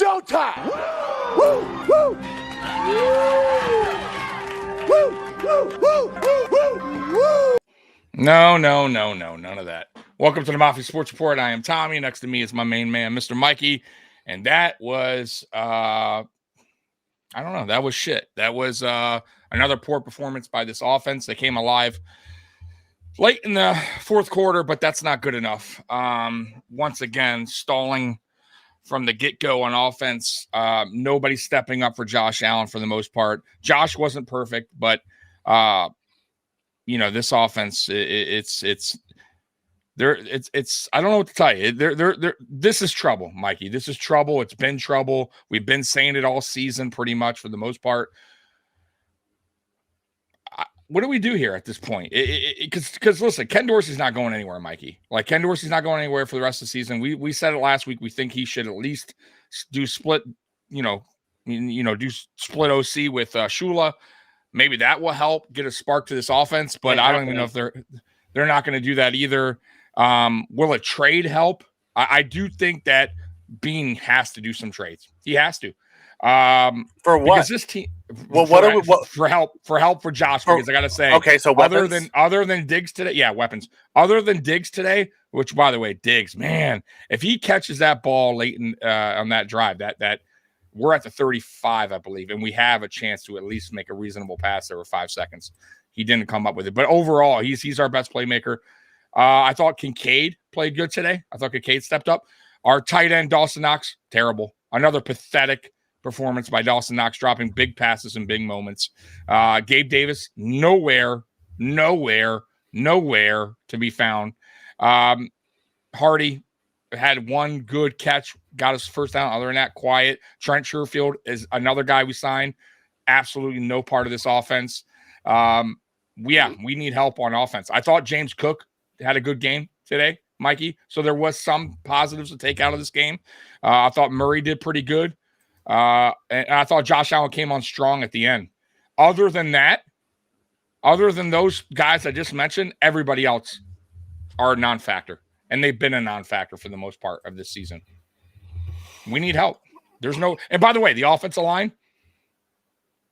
showtime. Woo, woo. Woo, woo, woo, woo, woo, woo. No, none of that. Welcome to the Mafia Sports Report. I am Tommy. Next to me is my main man, Mr. Mikey. And that was, I don't know, that was shit. That was another poor performance by this offense. They came alive late in the fourth quarter, but that's not good enough. Once again, stalling from the get-go on offense. Nobody stepping up for Josh Allen for the most part. Josh wasn't perfect, but this offense, it's I don't know what to tell you. This is trouble, Mikey. This is trouble. It's been trouble. We've been saying it all season pretty much for the most part. What do we do here at this point? Because listen, Ken Dorsey's not going anywhere, Mikey. Like, Ken Dorsey's not going anywhere for the rest of the season. We said it last week. We think he should at least do split, do split OC with Shula. Maybe that will help get a spark to this offense, but I don't even know if they're not going to do that either. Will a trade help? I do think that Bean has to do some trades. He has to. For what? Because this team. Well, for help for Josh? Because I got to say, okay. So other than Diggs today, yeah, weapons. Other than Diggs today, which by the way, Diggs, man, if he catches that ball late in, on that drive, that we're at the 35, I believe, and we have a chance to at least make a reasonable pass there with 5 seconds. He didn't come up with it, but overall, he's our best playmaker. I thought Kincaid played good today. I thought Kincaid stepped up. Our tight end Dawson Knox, terrible. Another pathetic performance by Dawson Knox, dropping big passes in big moments. Gabe Davis, nowhere to be found. Hardy had one good catch, got his first down. Other than that, quiet. Trent Sherfield is another guy we signed. Absolutely no part of this offense. We need help on offense. I thought James Cook had a good game today, Mikey. So there was some positives to take out of this game. I thought Murray did pretty good. And I thought Josh Allen came on strong at the end. Other than those guys I just mentioned, everybody else are a non-factor. And they've been a non-factor for the most part of this season. We need help. And by the way, the offensive line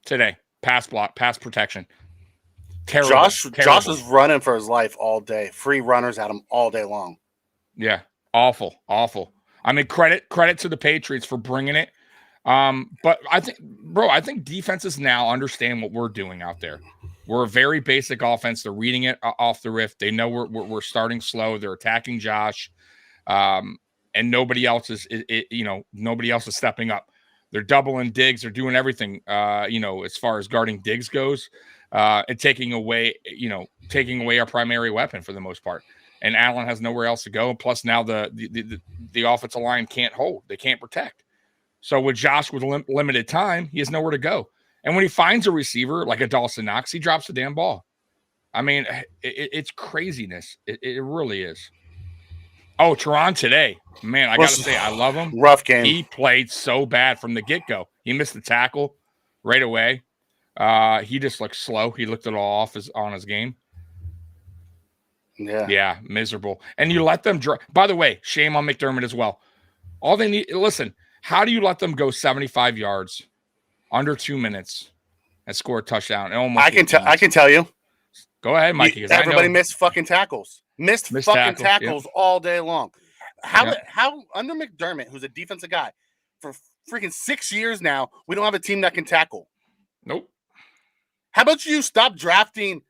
today, pass protection. Terrible. Josh was running for his life all day. Free runners at him all day long. Yeah, awful. I mean, credit to the Patriots for bringing it. But I think defenses now understand what we're doing out there. We're a very basic offense. They're reading it off the riff. They know we're starting slow. They're attacking Josh, and nobody else is stepping up. They're doubling Diggs. They're doing everything, as far as guarding Diggs goes, and taking away our primary weapon for the most part. And Allen has nowhere else to go. Plus, now the offensive line can't hold. They can't protect. So with Josh with limited time, he has nowhere to go. And when he finds a receiver like a Dawson Knox, he drops the damn ball. I mean, it's craziness. It really is. Oh, Teron today. Man, I got to say, I love him. Rough game. He played so bad from the get-go. He missed the tackle right away. He just looked slow. He looked it all off on his game. Yeah, miserable. And you let them by the way, shame on McDermott as well. All they need, listen, how do you let them go 75 yards under 2 minutes and score a touchdown? I can tell you. Go ahead, Mikey. Everybody missed fucking tackles. Missed fucking tackles all day long. How under McDermott, who's a defensive guy, for freaking 6 years now, we don't have a team that can tackle? Nope. How about you stop drafting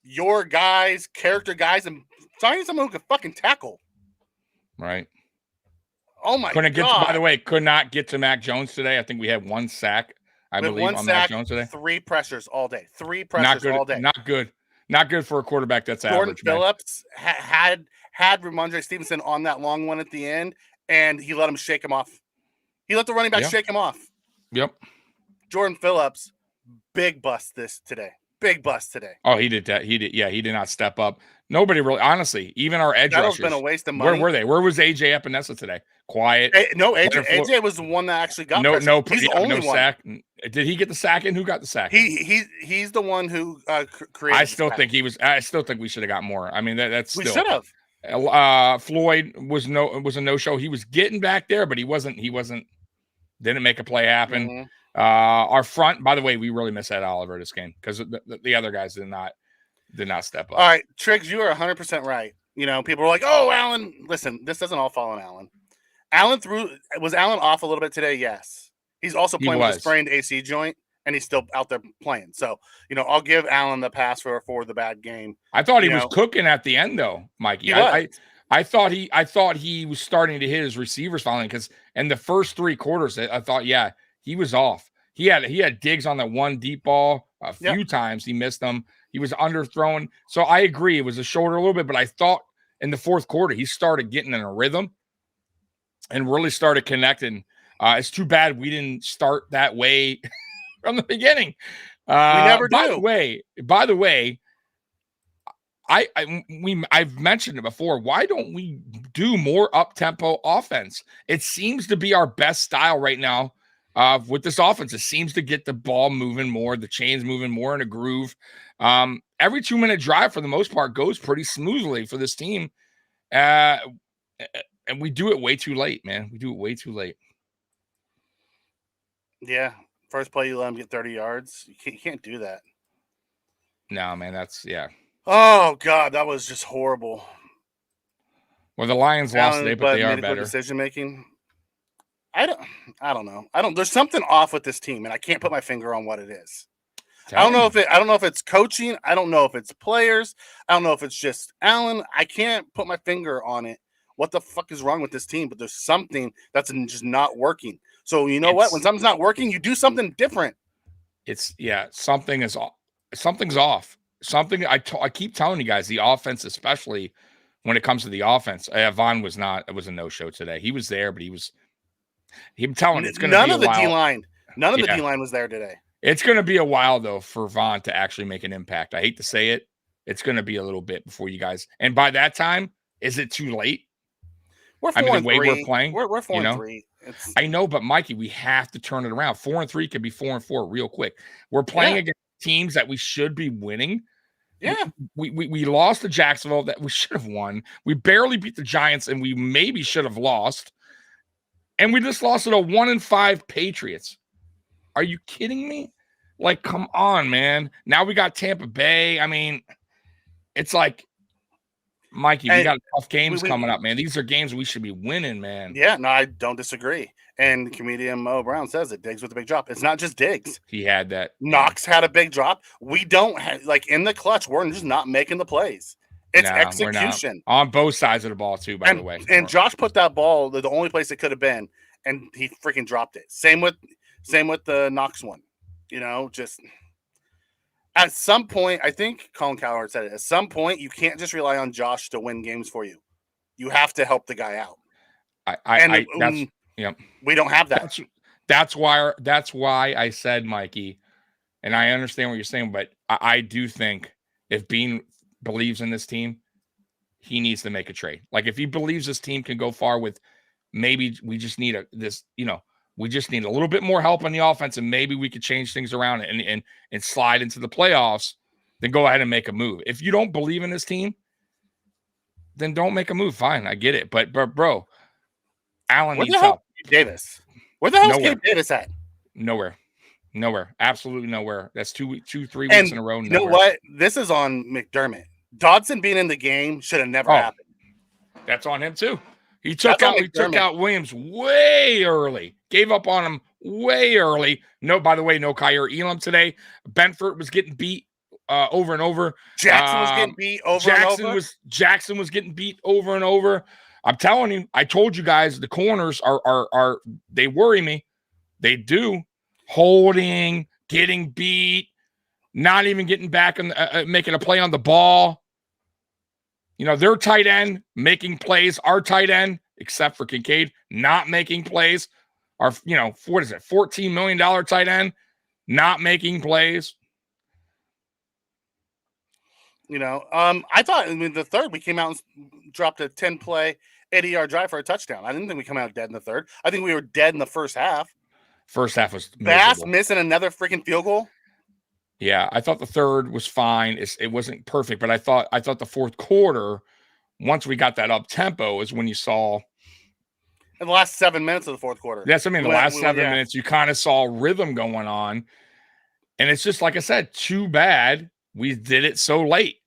your guys, character guys, and signing someone who can fucking tackle? Right. Oh my God. By the way, could not get to Mac Jones today. I think we had one sack, I believe, on Mac Jones today. 3 pressures all day. 3 pressures all day. Not good. Not good for a quarterback that's Jordan average. Phillips had Ramondre Stevenson on that long one at the end, and he let him shake him off. He let the running back shake him off. Yep. Jordan Phillips, big bust today. Big bust today. Oh, he did that. He did. Yeah, he did not step up. Nobody really, honestly, even our edge rushers. Been a waste of money. Where were they? Where was AJ Epinesa today? Quiet. AJ was the one that actually got no he's the only one. Sack. Did he get the sack? And who got the sack? He's the one who created. I still think we should have got more. I mean, that's we still. should have. Floyd was a no-show. He was getting back there, but he wasn't. Didn't make a play happen. Mm-hmm. Our front, by the way, we really missed Ed Oliver this game because the other guys did not step up. All right, Triggs, you are 100% right. You know, people are like, "Oh, Allen." Listen, this doesn't all fall on Allen. Was Allen off a little bit today? Yes. He's also playing with a sprained AC joint, and he's still out there playing. So, you know, I'll give Allen the pass for the bad game. I thought he was cooking at the end, though, Mikey. I thought he was starting to hit his receivers finally because in the first 3 quarters, I thought, yeah, he was off. He had digs on that one deep ball a few times. He missed them. He was underthrown. So I agree. It was a shoulder a little bit, but I thought in the fourth quarter, he started getting in a rhythm and really started connecting. It's too bad we didn't start that way from the beginning. We never do. By the way, I've mentioned it before. Why don't we do more up-tempo offense? It seems to be our best style right now with this offense. It seems to get the ball moving more, the chains moving more in a groove. Every 2-minute drive, for the most part, goes pretty smoothly for this team. And we do it way too late, man. We do it way too late. Yeah. First play, you let him get 30 yards. You can't do that. No, man, Oh, God, that was just horrible. Well, the Lions lost today, but they are better. Decision making. I don't know. There's something off with this team, and I can't put my finger on what it is. I don't know if it's coaching. I don't know if it's players. I don't know if it's just Allen. I can't put my finger on it. What the fuck is wrong with this team? But there's something that's just not working. So you know what? When something's not working, you do something different. Something's off. Something I keep telling you guys, the offense, especially when it comes to the offense. Vaughn was not. It was a no-show today. He was there, but I'm telling you, it's going to be none of the D-line. None of the D-line was there today. It's going to be a while though for Vaughn to actually make an impact. I hate to say it. It's going to be a little bit before you guys. And by that time, is it too late? We're 4-3. We're playing. We're 4-3. I know, but Mikey, we have to turn it around. 4-3 could be 4-4 real quick. We're playing against teams that we should be winning. Yeah. We lost to Jacksonville that we should have won. We barely beat the Giants, and we maybe should have lost. And we just lost to the 1-5 Patriots. Are you kidding me? Like, come on, man. Now we got Tampa Bay. I mean, it's like, Mikey, we got tough games coming up, man. These are games we should be winning, man. Yeah, no, I don't disagree. And comedian Mo Brown says it. Diggs with a big drop. It's not just Diggs. He had that. Knox had a big drop. We don't have, in the clutch, we're just not making the plays. It's execution. On both sides of the ball, too, by the way. And Josh put that ball the only place it could have been, and he freaking dropped it. Same with the Knox one. You know, just at some point, I think Colin Cowherd said it. At some point, you can't just rely on Josh to win games for you. You have to help the guy out. We don't have that. That's why I said, Mikey, and I understand what you're saying, but I do think if Bean believes in this team, he needs to make a trade. Like if he believes this team can go far with, maybe we just need we just need a little bit more help on the offense, and maybe we could change things around and slide into the playoffs, then go ahead and make a move. If you don't believe in this team, then don't make a move. Fine, I get it. But bro, Allen needs help. Davis. Where the hell is Gabe Davis at? Nowhere. Absolutely nowhere. That's 3 weeks in a row. You know what? This is on McDermott. Dodson being in the game should have never happened. That's on him too. He took out Williams way early. Gave up on him way early. No, by the way, no Kyer Elam today. Benford was getting beat over and over. Jackson was getting beat over and over. Jackson was getting beat over and over. I'm telling you, I told you guys the corners are they worry me. They do. Holding, getting beat, not even getting back and making a play on the ball. You know, their tight end making plays. Our tight end, except for Kincaid, not making plays. Our, what is it, $14 million tight end, not making plays. I thought the third we came out and dropped a 10-play, 80-yard drive for a touchdown. I didn't think we come out dead in the third. I think we were dead in the first half. First half was Bass missing another freaking field goal. Yeah, I thought the third was fine. It wasn't perfect, but I thought the fourth quarter, once we got that up tempo, is when you saw In the last 7 minutes of the fourth quarter. That's what I mean. The last 7 minutes, you kind of saw rhythm going on. And it's just, like I said, too bad we did it so late.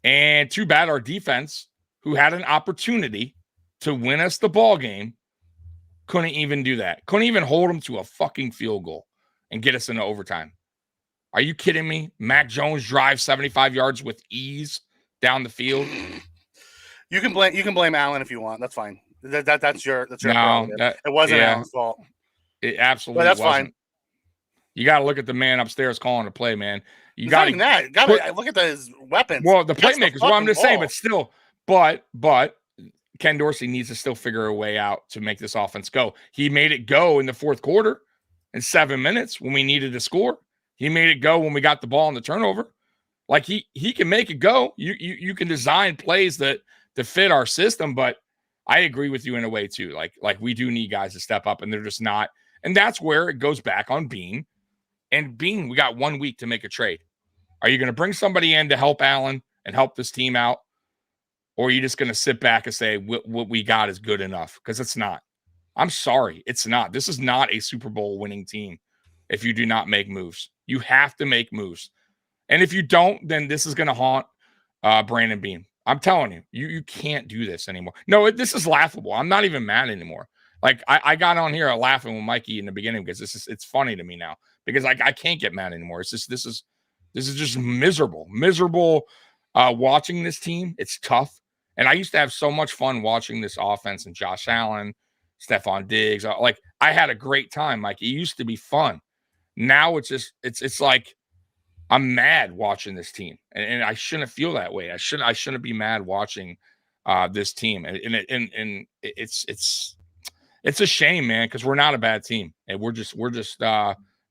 And too bad our defense, who had an opportunity to win us the ball game, couldn't even do that. Couldn't even hold them to a fucking field goal and get us into overtime. Are you kidding me? Mac Jones drives 75 yards with ease down the field. You can blame Allen if you want. That's fine. That's your no, it wasn't Allen's fault. It absolutely that's wasn't. Fine. You got to look at the man upstairs calling the play, man. You got to look at his weapons. Well, the playmakers. Well, I'm just saying, but still, but Ken Dorsey needs to still figure a way out to make this offense go. He made it go in the fourth quarter in 7 minutes when we needed to score. He made it go when we got the ball in the turnover. Like he can make it go. You can design plays that fit our system, but I agree with you in a way too. Like we do need guys to step up, and they're just not. And that's where it goes back on Bean. And Bean, we got 1 week to make a trade. Are you going to bring somebody in to help Allen and help this team out? Or are you just going to sit back and say what we got is good enough? Because it's not. I'm sorry. It's not. This is not a Super Bowl winning team if you do not make moves. You have to make moves. And if you don't, then this is going to haunt Brandon Bean. I'm telling you, you can't do this anymore. No, this is laughable. I'm not even mad anymore. Like I got on here laughing with Mikey in the beginning because it's funny to me now because I can't get mad anymore. It's just this is just miserable watching this team. It's tough, and I used to have so much fun watching this offense and Josh Allen, Stephon Diggs. Like I had a great time. Like it used to be fun. Now it's just it's like I'm mad watching this team, and I shouldn't feel that way. I shouldn't be mad watching this team, and it's a shame, man, because we're not a bad team, and we're just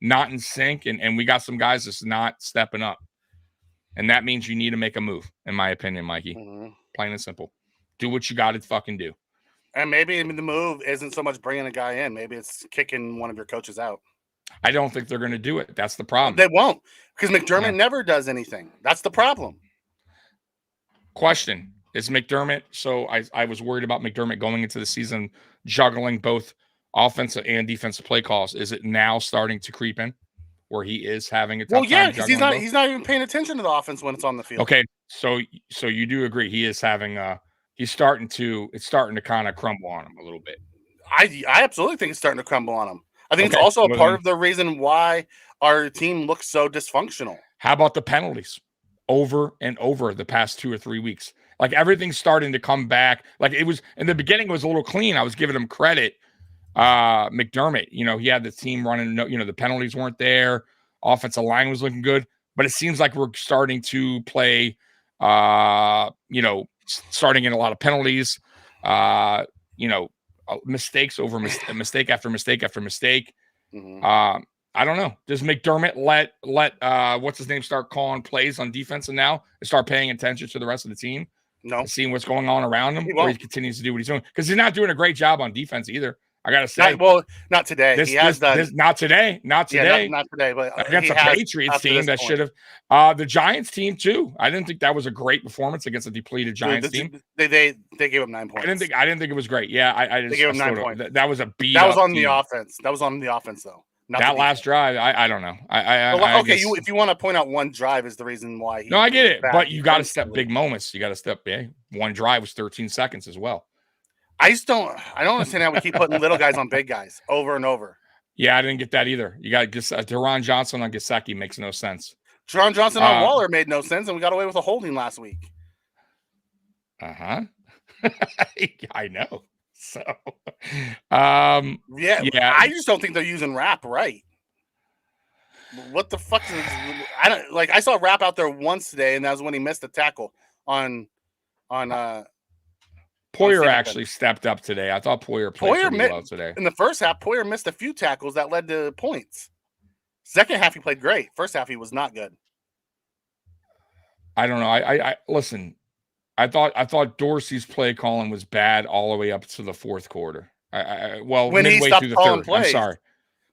not in sync, and we got some guys that's not stepping up, and that means you need to make a move, in my opinion, Mikey. Mm-hmm. Plain and simple, do what you got to fucking do. And maybe the move isn't so much bringing a guy in; maybe it's kicking one of your coaches out. I don't think they're going to do it. That's the problem. They won't, because McDermott never does anything. That's the problem. Question. Is McDermott, so I was worried about McDermott going into the season juggling both offensive and defensive play calls. Is it now starting to creep in where he is having a tough time? Because he's not even paying attention to the offense when it's on the field. Okay, so you do agree he is having it's starting to kind of crumble on him a little bit. I absolutely think it's starting to crumble on him. I think it's also a part of the reason why our team looks so dysfunctional. How about the penalties over and over the past 2 or 3 weeks? Like everything's starting to come back. Like it was in the beginning, it was a little clean. I was giving him credit. McDermott, he had the team running. The penalties weren't there. Offensive line was looking good, but it seems like we're starting to play. Starting in a lot of penalties. Mistakes over mistake after mistake after mistake. Mm-hmm. I don't know. Does McDermott let what's his name start calling plays on defense and now and start paying attention to the rest of the team? No, seeing what's going on around him, or he continues to do what he's doing because he's not doing a great job on defense either. I gotta say, not today. Not today. Not today. But against the Patriots team that should have. The Giants team too. I didn't think that was a great performance against a depleted Giants team. They gave him 9 points. I didn't think it was great. Yeah, they gave him 9 points. That was a beat. That was on the offense. That was on the offense though. That last drive, I don't know. If you want to point out one drive is the reason why. No, I get it, but you got to step big moments. You got to step. One drive was 13 seconds as well. I don't understand how we keep putting little guys on big guys over and over. Yeah, I didn't get that either. You got Deron Johnson on Gesicki makes no sense. Deron Johnson on Waller made no sense, and we got away with a holding last week. I know. So, yeah. I just don't think they're using Rapp right. What the fuck? I saw Rapp out there once today, and that was when he missed a tackle on. Poyer actually stepped up today. I thought Poyer played pretty well today. In the first half, Poyer missed a few tackles that led to points. Second half, he played great. First half, he was not good. I don't know. I listen. I thought Dorsey's play calling was bad all the way up to the fourth quarter. When midway through the third. Plays. I'm sorry.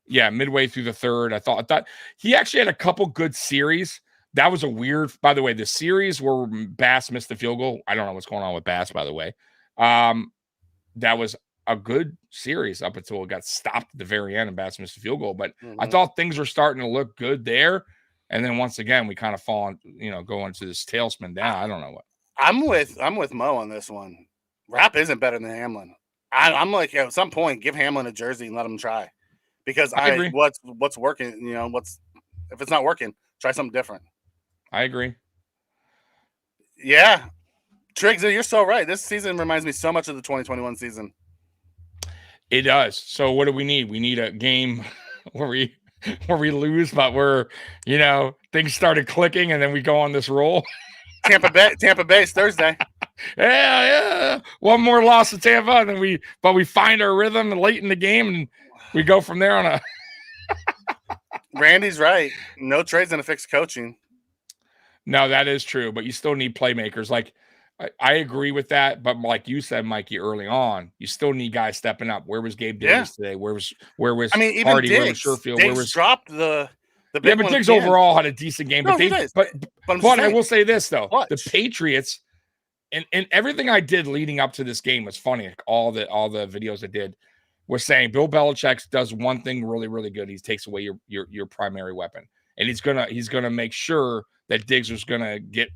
Yeah, midway through the third, I thought he actually had a couple good series. That was a weird. By the way, the series where Bass missed the field goal. I don't know what's going on with Bass. By the way, that was a good series up until it got stopped at the very end and Bass missed a field goal. But I Mhm. thought things were starting to look good there. And then once again, we kind of fall on, go into this tailspin down. I don't know what. I'm with Mo on this one. Rapp isn't better than Hamlin. I'm like, at some point, give Hamlin a jersey and let him try. Because I agree. what's working, if it's not working, try something different. I agree. Yeah. Triggs, you're so right. This season reminds me so much of the 2021 season. It does. So what do we need? We need a game where we lose, but we're, things started clicking and then we go on this roll. Tampa Bay's Thursday. Yeah. One more loss to Tampa, and then we find our rhythm late in the game and we go from there on a Randy's right. No trade's gonna fix coaching. No, that is true, but you still need playmakers. Like I agree with that, but like you said, Mikey, early on, you still need guys stepping up. Where was Gabe Davis today? Where was even Hardy? Diggs, where was Sherfield? Diggs where was dropped the big but one Diggs again. overall had a decent game. No, But I will say this though, clutch. the Patriots and everything I did leading up to this game was funny. Like all the videos I did was saying Bill Belichick does one thing really, really good. He takes away your primary weapon, and he's gonna make sure that Diggs is gonna get,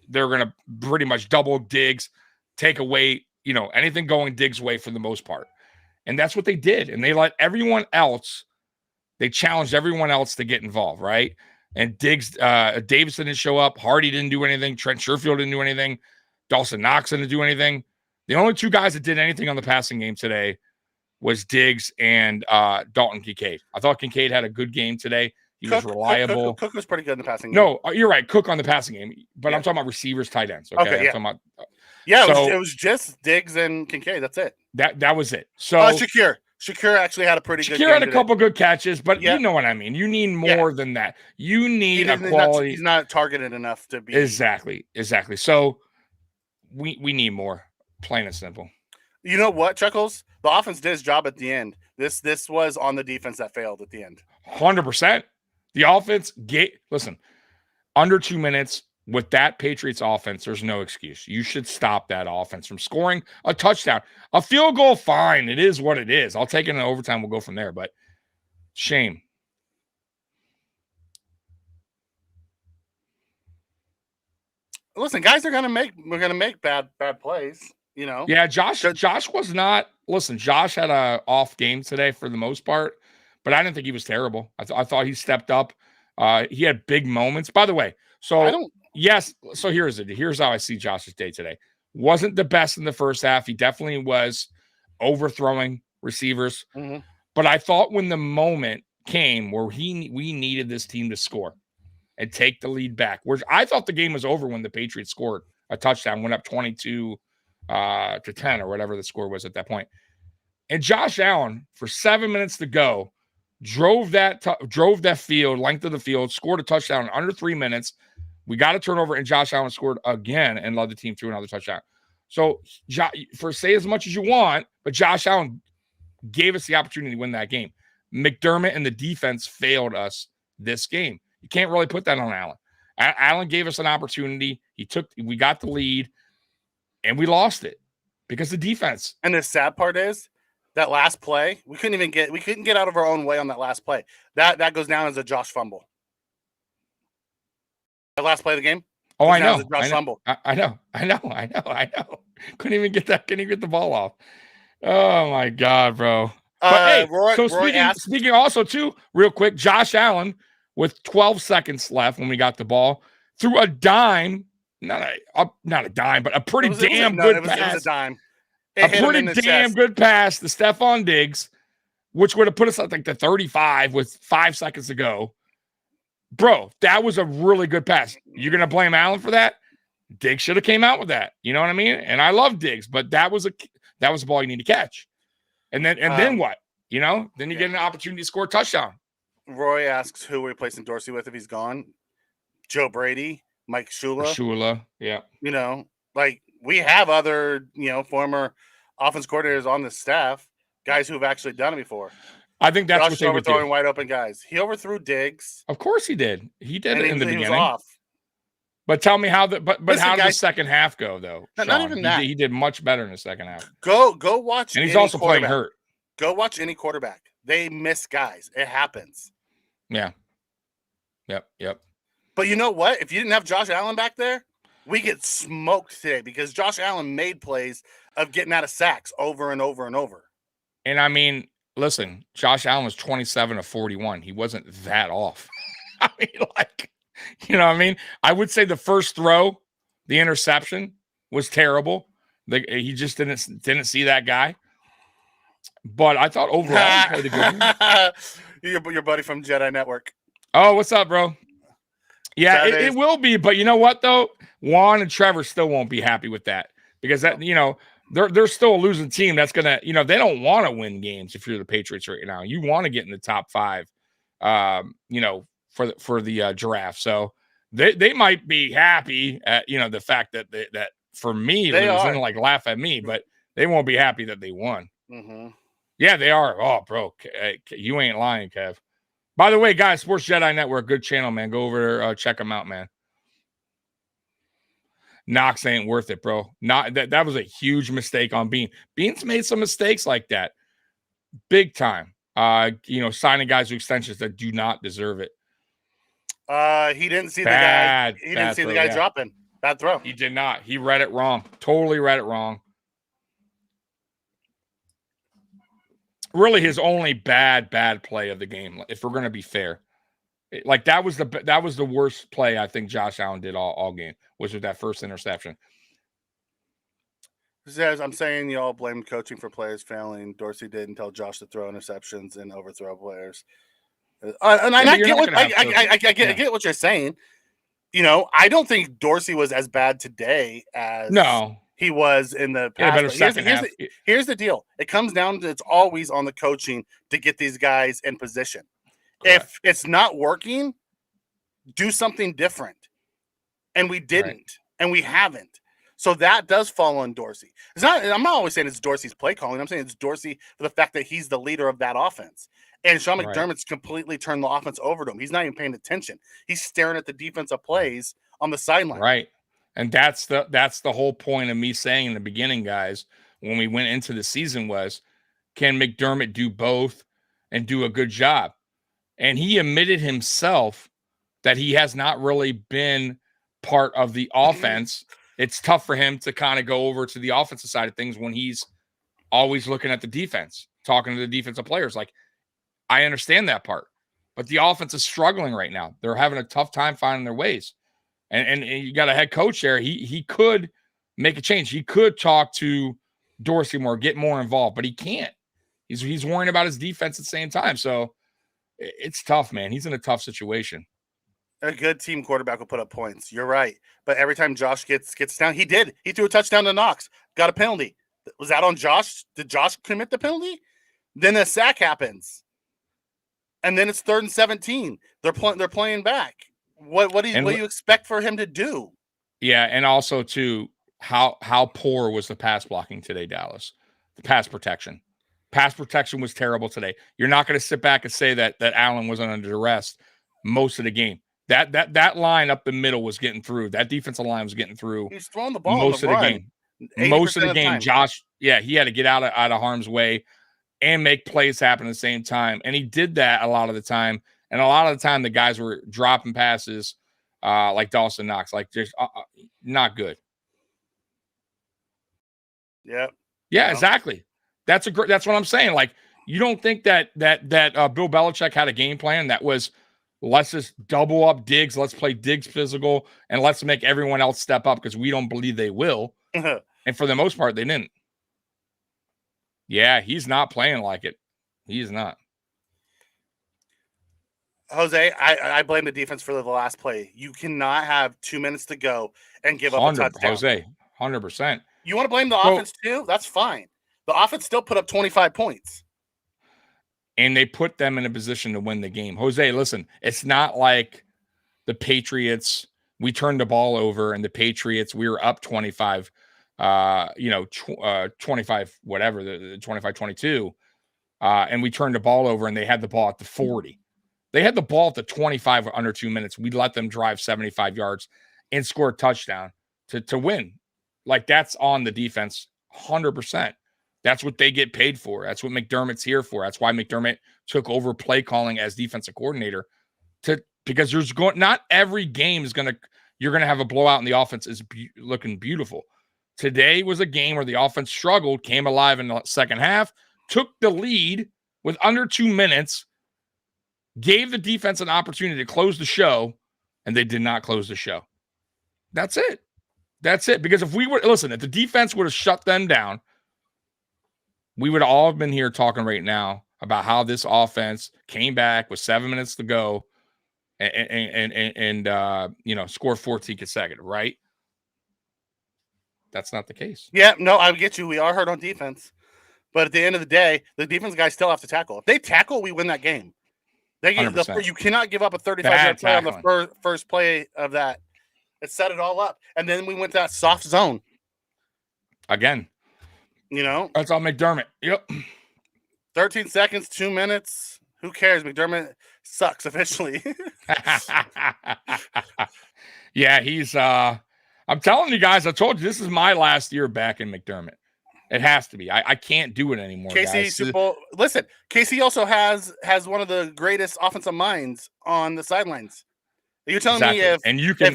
they're gonna pretty much double Diggs, take away, anything going Diggs' way for the most part, and that's what they did. And they let everyone else. They challenged everyone else to get involved, right? And Diggs, Davis didn't show up. Hardy didn't do anything. Trent Sherfield didn't do anything. Dawson Knox didn't do anything. The only two guys that did anything on the passing game today was Diggs and Dalton Kincaid. I thought Kincaid had a good game today. He was reliable. Cook was pretty good in the passing game. No, you're right. Cook on the passing game. But I'm talking about receivers, tight ends. Okay, yeah. I'm talking about, it was just Diggs and Kincaid. That's it. That was it. So Shakir actually had a pretty good game. Shakir had a couple good catches, but you know what I mean. You need more than that. You need a quality. He's not targeted enough to be. Exactly. So we need more, plain and simple. You know what, Chuckles? The offense did its job at the end. This was on the defense that failed at the end. 100%. The offense, listen, under 2 minutes with that Patriots offense, there's no excuse. You should stop that offense from scoring a touchdown. A field goal, fine. It is what it is. I'll take it in overtime. We'll go from there, but shame. Listen, guys we're gonna make bad plays, Yeah, Josh was not. Listen, Josh had a off game today for the most part, but I didn't think he was terrible. I thought he stepped up. He had big moments. By the way, so here's how I see Josh's day today. Wasn't the best in the first half. He definitely was overthrowing receivers. Mm-hmm. But I thought when the moment came where we needed this team to score and take the lead back, where I thought the game was over when the Patriots scored a touchdown, went up 22 to 10 or whatever the score was at that point. And Josh Allen, for 7 minutes to go, drove that field, length of the field, scored a touchdown in under 3 minutes. We got a turnover, and Josh Allen scored again and led the team through another touchdown. So, for say as much as you want, but Josh Allen gave us the opportunity to win that game. McDermott and the defense failed us this game. You can't really put that on Allen. Allen gave us an opportunity. We got the lead, and we lost it because the defense. And the sad part is that last play, we couldn't get out of our own way on that last play. That goes down as a Josh fumble. The last play of the game. Oh, I know. Fumble. I know. Couldn't even get the ball off. Oh my God, bro. But hey, speaking also too, real quick, Josh Allen with 12 seconds left when we got the ball threw a dime, not a dime, but a pretty damn good pass. It was a dime. A pretty damn good pass to Stephon Diggs, which would have put us at like the 35 with 5 seconds to go. Bro, that was a really good pass. You're going to blame Allen for that? Diggs should have came out with that. You know what I mean? And I love Diggs, but that was a ball you need to catch. And then what? Then you get an opportunity to score a touchdown. Roy asks who we're replacing Dorsey with if he's gone. Joe Brady, Mike Shula. Yeah. We have other, former offense coordinators on the staff, guys who have actually done it before. I think that's what they would do. Overthrowing wide open guys. He overthrew Diggs. Of course he did. He did it in the beginning. He was off. But tell me how but Listen, how did the guys, second half go though? not even that. He did much better in the second half. Go watch. And he's also playing hurt. Go watch any quarterback. They miss guys. It happens. Yeah. Yep. But you know what? If you didn't have Josh Allen back there, we get smoked today because Josh Allen made plays of getting out of sacks over and over and over. And I mean, listen, Josh Allen was 27 of 41. He wasn't that off. I mean, like, you know what I mean? I would say the first throw, the interception, was terrible. He just didn't see that guy. But I thought overall he played a good game. Your buddy from Jedi Network. Oh, what's up, bro? Yeah, it will be. But you know what, though? Juan and Trevor still won't be happy with that because that, you know, they're still a losing team. That's gonna, you know, they don't want to win games if you're the Patriots right now. You want to get in the top 5, you know, for the giraffe. So they might be happy at, you know, the fact that that for me they losing, like laugh at me, but they won't be happy that they won. Mm-hmm. Yeah, they are. Oh, bro, you ain't lying, Kev. By the way, guys, Sports Jedi Network, good channel, man. Go over there, check them out, man. Knox ain't worth it, bro. That was a huge mistake on Bean. Bean's made some mistakes like that, big time. You know, signing guys to extensions that do not deserve it. He didn't see the guy. He didn't see the guy dropping. Bad throw. He did not. He read it wrong. Totally read it wrong. Really, his only bad play of the game, if we're going to be fair. Like that was the worst play I think Josh Allen did all game, was with that first interception. Says, I'm saying y'all blamed coaching for players failing. Dorsey didn't tell Josh to throw interceptions and overthrow players. And I get what you're saying. You know, I don't think Dorsey was as bad today as he was in the past. Here's the deal. It comes down to it's always on the coaching to get these guys in position. Correct. If it's not working, do something different. And we didn't, and we haven't. So that does fall on Dorsey. I'm not always saying it's Dorsey's play calling. I'm saying it's Dorsey for the fact that he's the leader of that offense. And Sean McDermott's completely turned the offense over to him. He's not even paying attention. He's staring at the defensive plays on the sideline. Right. And that's the whole point of me saying in the beginning, guys, when we went into the season was, can McDermott do both and do a good job? And he admitted himself that he has not really been part of the offense. It's tough for him to kind of go over to the offensive side of things when he's always looking at the defense, talking to the defensive players. Like, I understand that part, but the offense is struggling right now. They're having a tough time finding their ways. And you got a head coach there. He could make a change. He could talk to Dorsey more, get more involved, but he can't. He's worrying about his defense at the same time. So it's tough, man. He's in a tough situation. A good team quarterback will put up points. You're right. But every time Josh gets down, he did. He threw a touchdown to Knox. Got a penalty. Was that on Josh? Did Josh commit the penalty? Then a sack happens. And then it's 3rd and 17. They're playing back. What do you expect for him to do? Yeah, and also too, how poor was the pass blocking today, Dallas? The pass protection. Pass protection was terrible today. You're not going to sit back and say that Allen wasn't under duress most of the game. That line up the middle was getting through. That defensive line was getting through. He's throwing the ball most of the game. Most of the game, Josh, he had to get out of harm's way and make plays happen at the same time. And he did that a lot of the time. And a lot of the time, the guys were dropping passes like Dawson Knox, like just not good. Yeah. Yeah, exactly. That's what I'm saying. Like, you don't think that Bill Belichick had a game plan that was, let's just double up Diggs, let's play Diggs physical, and let's make everyone else step up because we don't believe they will. And for the most part, they didn't. Yeah, he's not playing like it. He is not. Jose, I blame the defense for the last play. You cannot have 2 minutes to go and give up a touchdown. Jose, 100%. You want to blame the offense too? That's fine. The offense still put up 25 points. And they put them in a position to win the game. Jose, listen, it's not like the Patriots, we turned the ball over, and the Patriots, we were up 25, 25, whatever, the 25-22, and we turned the ball over, and they had the ball at the 40. They had the ball at the 25 under 2 minutes. We let them drive 75 yards and score a touchdown to win. Like, that's on the defense 100%. That's what they get paid for. That's what McDermott's here for. That's why McDermott took over play calling as defensive coordinator, because not every game is you're going to have a blowout and the offense is looking beautiful. Today was a game where the offense struggled, came alive in the second half, took the lead with under 2 minutes, gave the defense an opportunity to close the show, and they did not close the show. That's it. That's it. Because if the defense would have shut them down, we would all have been here talking right now about how this offense came back with 7 minutes to go and scored 14 consecutive, right? That's not the case. Yeah, no, I get you. We are hurt on defense. But at the end of the day, the defense guys still have to tackle. If they tackle, we win that game. You cannot give up a 35-yard play on the first play of that. It set it all up. And then we went to that soft zone. Again. That's all McDermott. Yep. 13 seconds, 2 minutes. Who cares? McDermott sucks officially. Yeah, he's I'm telling you guys, I told you this is my last year back in McDermott. It has to be. I can't do it anymore. Casey Super Bowl. Listen, Casey also has one of the greatest offensive minds on the sidelines. Are you telling me if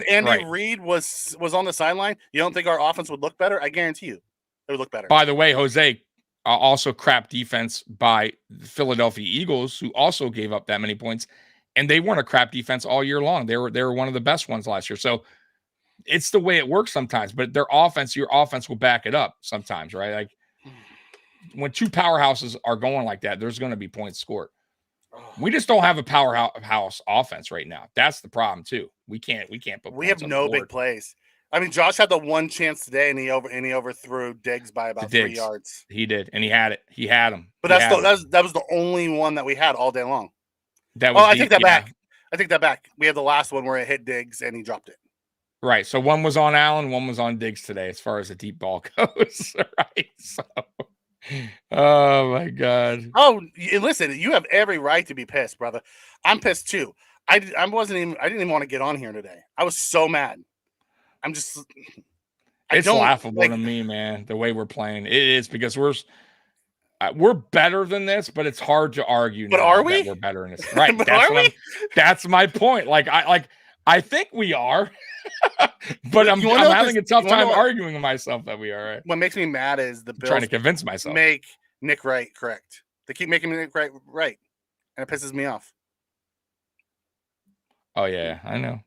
Andy Reid was on the sideline, you don't think our offense would look better? I guarantee you, it would look better. By the way, Jose, also crap defense by the Philadelphia Eagles, who also gave up that many points, and they weren't a crap defense all year long. They were one of the best ones last year. So it's the way it works sometimes. But your offense will back it up sometimes, right? Like, when two powerhouses are going like that, there's going to be points scored. We just don't have a powerhouse offense right now. That's the problem too. We can't put. We have no big plays. I mean, Josh had the one chance today, and he overthrew Diggs by about 3 yards. He did, and he had it. He had him. But that was the only one that we had all day long. I take that back. I take that back. We had the last one where it hit Diggs and he dropped it. Right. So one was on Allen, one was on Diggs today, as far as the deep ball goes. Right. So. Oh my God. Oh, listen, you have every right to be pissed, brother. I'm pissed too. I didn't even want to get on here today. I was so mad. It's laughable to me, man, the way we're playing. It is, because we're better than this, but it's hard to argue. But are we? We're better than this, right? That's my point. I think we are, but I'm having a tough time arguing with myself that we are. Right? What makes me mad is the Bills trying to convince myself make Nick Wright correct. They keep making Nick Wright right, and it pisses me off. Oh yeah, I know.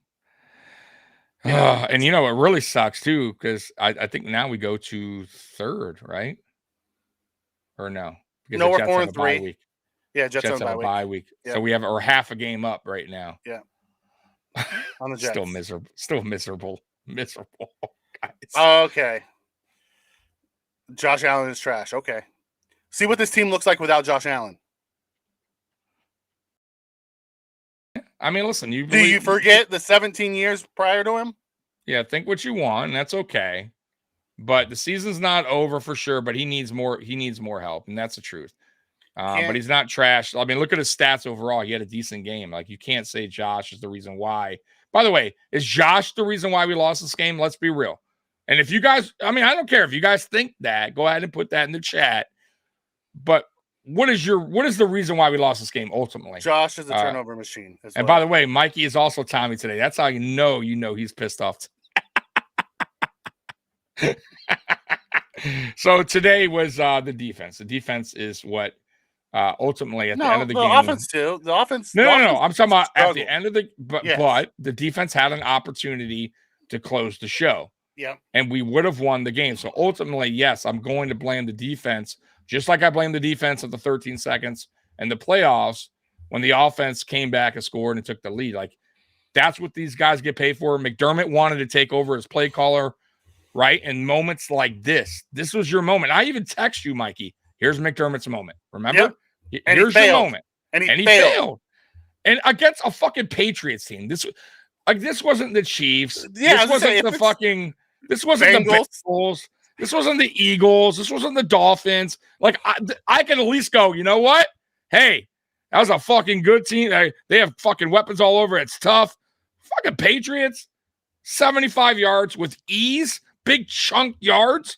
And it really sucks too, because I think now we go to third, right? Or no? Because no, we're 4-3. Yeah, Jets have a bye week. Yeah. So we're half a game up right now. Yeah. On the Jets. Still miserable, guys. Okay. Josh Allen is trash. Okay. See what this team looks like without Josh Allen. I mean, listen, do you forget the 17 years prior to him? Yeah, think what you want, and that's okay. But the season's not over for sure, but he needs more help, and that's the truth. But he's not trash. I mean, look at his stats overall. He had a decent game. Like, you can't say Josh is the reason why. By the way, is Josh the reason why we lost this game? Let's be real. And if you guys, I don't care if you guys think that, go ahead and put that in the chat. But what is the reason why we lost this game ultimately? Josh is a turnover machine. And by the way, Mikey is also Tommy today. That's how you know he's pissed off. So today was the defense. The defense is what ultimately at the end of the game. The offense too. The offense. No. I'm talking about at the end of the. But the defense had an opportunity to close the show. Yeah. And we would have won the game. So ultimately, yes, I'm going to blame the defense, just like I blame the defense at the 13 seconds and the playoffs when the offense came back and scored and took the lead. Like, that's what these guys get paid for. McDermott wanted to take over as play caller, right? And moments like this was your moment. I even text you, Mikey. Here's McDermott's moment. Remember? Yep. And here's your moment. And he failed. And against a fucking Patriots team. This wasn't the Chiefs. Yeah, This wasn't the Bengals. This wasn't the Eagles. This wasn't the Dolphins. Like, I can at least go, you know what? Hey, that was a fucking good team. They have fucking weapons all over. It's tough. Fucking Patriots. 75 yards with ease, big chunk yards.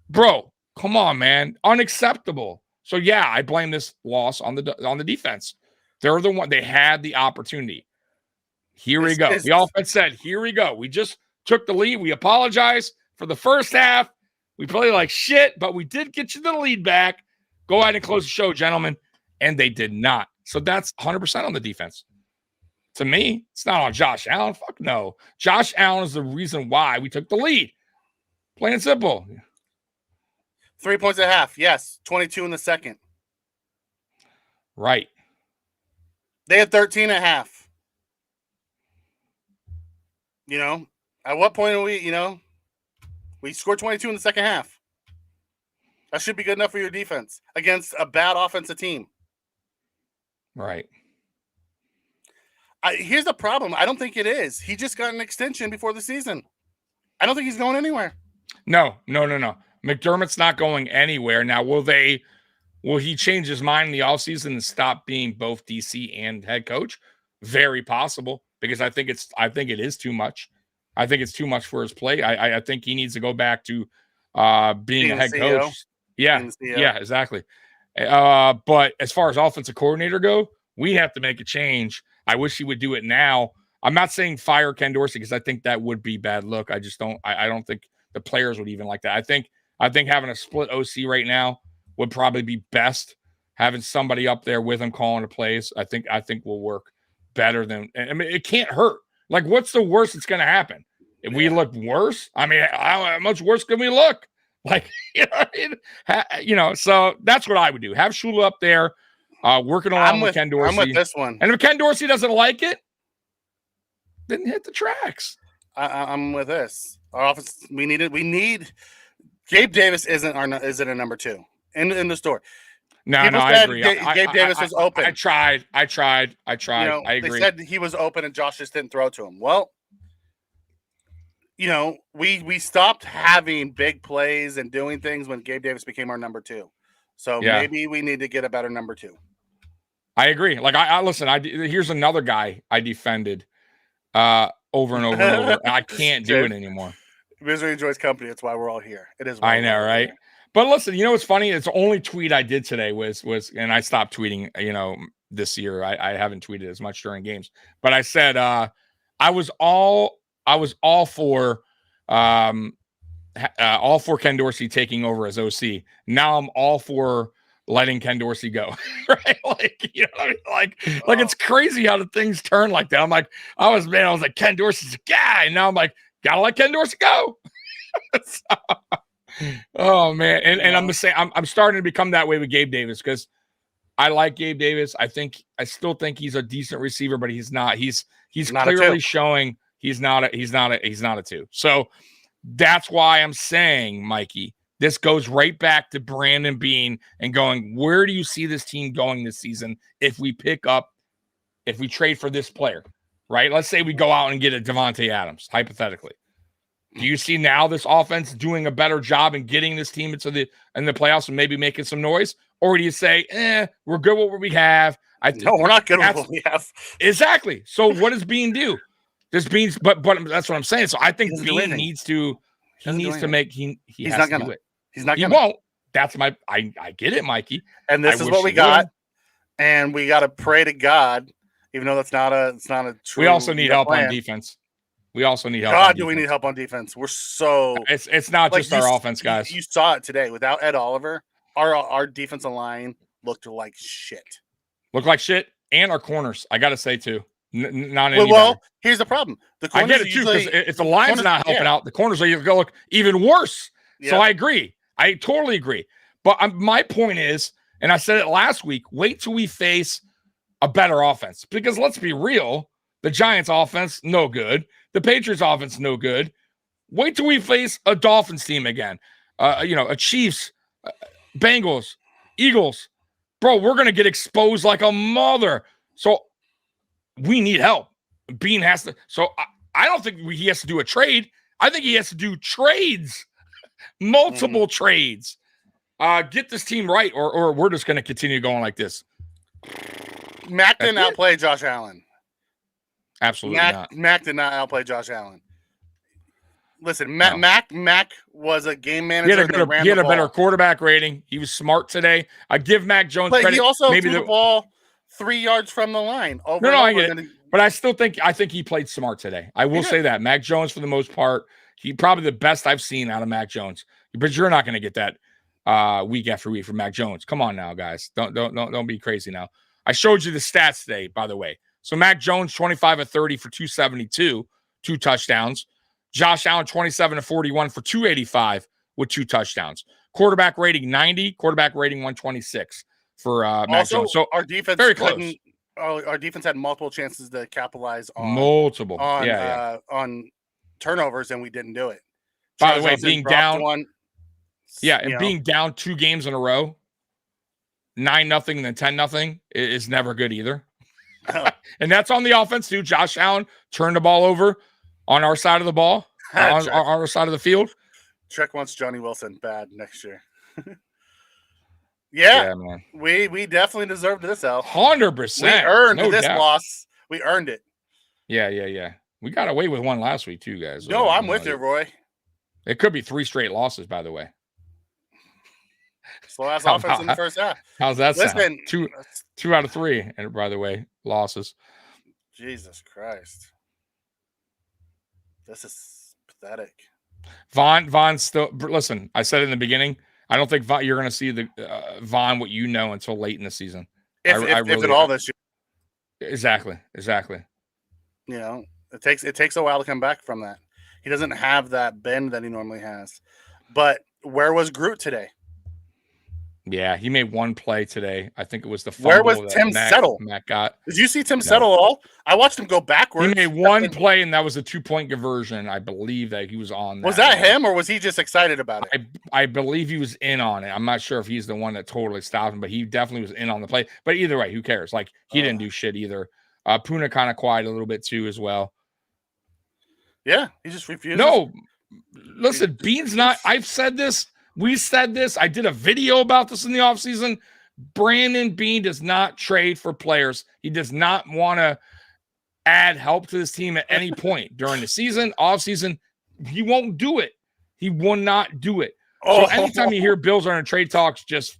Bro, come on, man. Unacceptable. So, yeah, I blame this loss on the defense. They're the one. They had the opportunity. Here we go. The offense said, here we go. We just took the lead. We apologize for the first half. We played like shit, but we did get you the lead back. Go ahead and close the show, gentlemen. And they did not. So that's 100% on the defense. To me, it's not on Josh Allen. Fuck no. Josh Allen is the reason why we took the lead. Plain and simple. 3 points at half. Yes. 22 in the second. Right. They had 13 at half. At what point are we scored 22 in the second half. That should be good enough for your defense against a bad offensive team. Right. Here's the problem. I don't think it is. He just got an extension before the season. I don't think he's going anywhere. No. McDermott's not going anywhere. Now, will he change his mind in the offseason and stop being both DC and head coach? Very possible, because I think it is too much. I think it's too much for his play. I think he needs to go back to being a head coach. Yeah, exactly. But as far as offensive coordinator go, we have to make a change. I wish he would do it now. I'm not saying fire Ken Dorsey, because I think that would be bad look. I just don't. I don't think the players would even like that. I think having a split OC right now would probably be best. Having somebody up there with him calling the plays, I think will work better than. I mean, it can't hurt. Like, what's the worst that's going to happen? If we look worse, I mean, how much worse can we look? Like, so that's what I would do. Have Shula up there, working along with Ken Dorsey. I'm with this one. And if Ken Dorsey doesn't like it, then hit the tracks. I'm with this. Our offense, we need. Gabe Davis isn't a number 2 in the store. No, I agree. Gabe Davis was open. I tried. I agree. They said he was open and Josh just didn't throw to him. Well, we stopped having big plays and doing things when Gabe Davis became our number 2. So maybe we need to get a better number 2. I agree. Like, I listen. Here's another guy I defended over and over and over. And I can't do it anymore. Misery enjoys company. That's why we're all here. It is. I know, right? But listen, what's funny? It's the only tweet I did today was, and I stopped tweeting, this year. I haven't tweeted as much during games, but I said, I was all for Ken Dorsey taking over as OC. Now I'm all for letting Ken Dorsey go. Right? Like, it's crazy how the things turn like that. I'm like, I was like, Ken Dorsey's a guy. And now I'm like, gotta let Ken Dorsey go. Oh man. And I'm saying I'm starting to become that way with Gabe Davis, because I like Gabe Davis. I still think he's a decent receiver, but he's not. He's not clearly showing he's not a 2. So that's why I'm saying, Mikey, this goes right back to Brandon Beane and going, where do you see this team going this season if we trade for this player, right? Let's say we go out and get a Devontae Adams, hypothetically. Do you see now this offense doing a better job in getting this team into the playoffs and maybe making some noise? Or do you say, we're good with what we have? No, we're not good with what we have. Exactly. So what does Beane do? This Beane's, but that's what I'm saying. So I think Beane needs to. He has to do it. He's not he gonna. Won't. That's I get it, Mikey. And this is what we got. And we got to pray to God, even though it's not a true. We also need help on defense. We also need help. God, do we need help on defense? We're so. It's not just our offense, guys. You saw it today. Without Ed Oliver, our defensive line looked like shit. And our corners, I got to say too. Not well, here's the problem. The I get it too, because if the line's not helping out, the corners are going to look even worse. Yeah. So I agree. I totally agree. But my point is, and I said it last week, wait till we face a better offense. Because let's be real, the Giants offense, no good. The Patriots offense, no good. Wait till we face a Dolphins team again. A Chiefs, Bengals, Eagles. Bro, we're going to get exposed like a mother. So we need help. Beane has to. So I don't think he has to do a trade. I think he has to do trades, multiple trades. Get this team right, or we're just going to continue going like this. Mac did not outplay Josh Allen. Absolutely not. Mac did not outplay Josh Allen. Listen, No. Mac was a game manager. He had a better quarterback rating. He was smart today. I give Mac Jones but credit. he also threw the ball 3 yards from the line over. I get it. But I think he played smart today. I will say that Mac Jones, for the most part, he probably the best I've seen out of Mac Jones. But you're not going to get that week after week from Mac Jones. Come on now, guys. Don't be crazy now. I showed you the stats today, by the way. So Mac Jones, 25 of 30 for 272, 2 touchdowns. Josh Allen, 27 of 41 for 285 with 2 touchdowns. Quarterback rating 90, quarterback rating 126 for Mac Jones. So our defense very close. Our defense had multiple chances to capitalize on on turnovers, and we didn't do it. By the way, being down one, being down 2 games in a row, 9-0 and then 10-0 is never good either. And that's on the offense too. Josh Allen turned the ball over on our side of the ball, on our side of the field. Trek wants Johnny Wilson bad next year. Man. We definitely deserved this L. 100%. We earned this loss. We earned it. Yeah. We got away with one last week too, guys. No, I'm with you, Roy. It could be 3 straight losses, by the way. Slow ass offense in the first half. How's that sound? 2 out of 3, and by the way, losses. Jesus Christ. This is pathetic. Vaughn still listen. I said it in the beginning. I don't think you're going to see the Vaughn what you know until late in the season. If at all this year. Exactly. You know, it takes a while to come back from that. He doesn't have that bend that he normally has. But where was Groot today? Yeah, he made one play today. I think it was the fumble. Where was Tim Settle? Matt got. Did you see Tim Settle at all? I watched him go backwards. He made one play, and that was a 2-point conversion. I believe that he was on that. Was that him, or was he just excited about it? I believe he was in on it. I'm not sure if he's the one that totally stopped him, but he definitely was in on the play. But either way, who cares? Like, he didn't do shit either. Puna kind of quiet a little bit, too, as well. Yeah, he just refused. No, listen, Bean's not – I've said this. We said this. I did a video about this in the offseason. Brandon Bean does not trade for players. He does not want to add help to this team at any point during the season, offseason. He won't do it. He will not do it. So anytime you hear Bills are in trade talks, just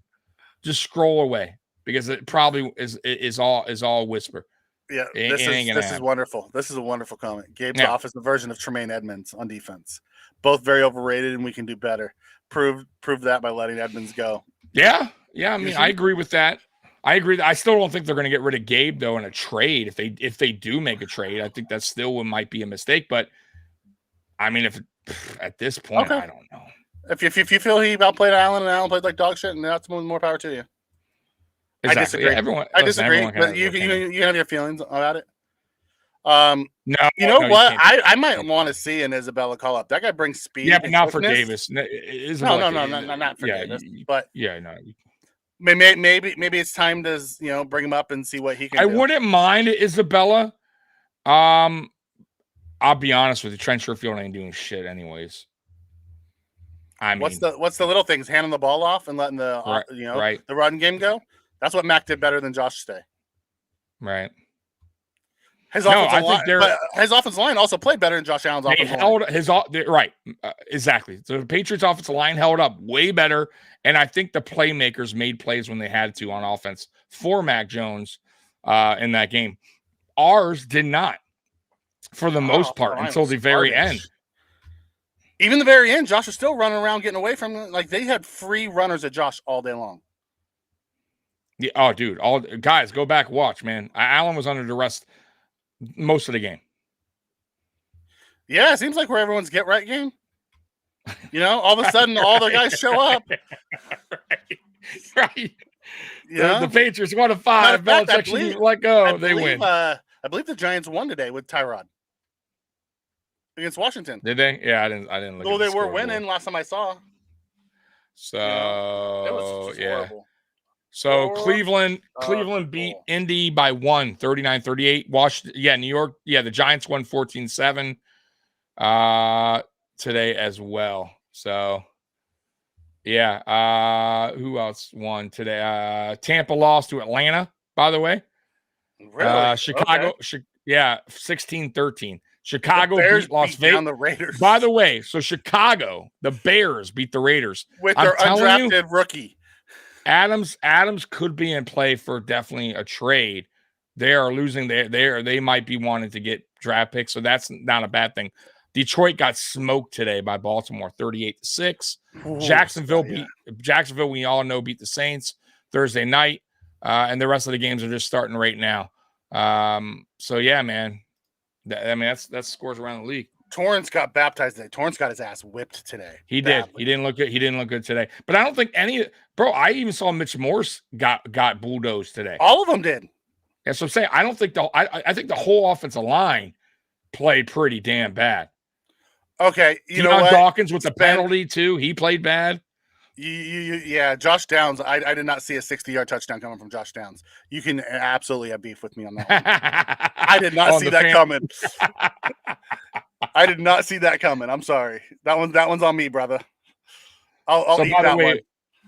scroll away, because it probably is all whisper. Yeah, this is wonderful. This is a wonderful comment. Gabe Goff is the version of Tremaine Edmonds on defense. Both very overrated, and we can do better. Prove that by letting Edmonds go. Yeah. I mean, I agree with that. I agree. I still don't think they're going to get rid of Gabe though in a trade. If they do make a trade, I think that still might be a mistake. But I mean, if at this point, I don't know. If you feel he outplayed Allen and Allen played like dog shit, and that's more power to you. Exactly. I disagree. Yeah, I disagree. But you have your feelings about it. No, you know what? I might want to see an Isabella call up. That guy brings speed. Yeah, but not for Davis. No, not for Davis. But no. Maybe it's time to bring him up and see what he can. I wouldn't mind Isabella. I'll be honest with you, Trent Sherfield ain't doing shit anyways. I mean, what's the little things? Handing the ball off and letting the run game go. That's what Mac did better than Josh today. Right. His offensive line also played better than Josh Allen's offensive line. Right. Exactly. So the Patriots offensive line held up way better, and I think the playmakers made plays when they had to on offense for Mac Jones in that game. Ours did not, for the most part, until the very end. Even the very end, Josh was still running around getting away from them. Like, they had free runners at Josh all day long. Yeah. Oh, dude. Guys, go back, watch, man. Allen was under duress most of the game. Yeah, it seems like where everyone's get right game. All of a sudden, all the guys show up. Right. The Patriots 1-5. Belichick let go. They win. I believe the Giants won today with Tyrod against Washington. Did they? Yeah, I didn't look. Well, they were winning last time I saw. So it was just horrible. So Cleveland beat Indy by 1, 39-38. New York. Yeah, the Giants won 14-7 today as well. So, who else won today? Tampa lost to Atlanta, by the way. Really? Chicago. Okay. 16-13. Chicago Bears beat Las beat down Vegas. the Raiders. By the way, so Chicago, the Bears beat the Raiders. With their undrafted rookie. Adams could be in play for definitely a trade. They are losing they might be wanting to get draft picks, so that's not a bad thing. Detroit got smoked today by Baltimore, 38-6. Jacksonville we all know beat the Saints Thursday night. And the rest of the games are just starting right now. So yeah, man. That's scores around the league. Torrance got baptized today. Torrance got his ass whipped today. He did. He didn't look good. He didn't look good today. But I don't think I even saw Mitch Morse got bulldozed today. All of them did. Yeah, so I'm saying I don't think I think the whole offensive line played pretty damn bad. Okay, you know what? Dawkins with the penalty too. He played bad. Yeah, Josh Downs. I did not see a 60-yard touchdown coming from Josh Downs. You can absolutely have beef with me on that one. I did not see that coming. I did not see that coming. I'm sorry. That one's on me, brother. I'll eat that one.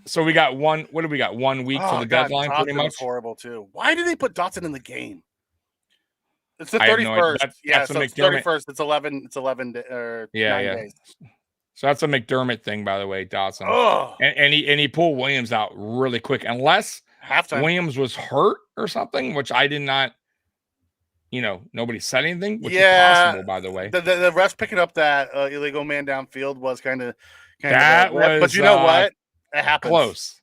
So we got one. What do we got? 1 week to the deadline, Dotson pretty much. was horrible too. Why did they put Dotson in the game? It's the 31st. It's the 31st. It's 11. It's 11 or 9 days. So that's a McDermott thing, by the way, Dotson. Oh. And he pulled Williams out really quick, unless halftime Williams was hurt or something, which I did not. Nobody said anything, which is possible, by the way. The refs picking up that illegal man downfield was kind of that was. But you know what? It happens. Close.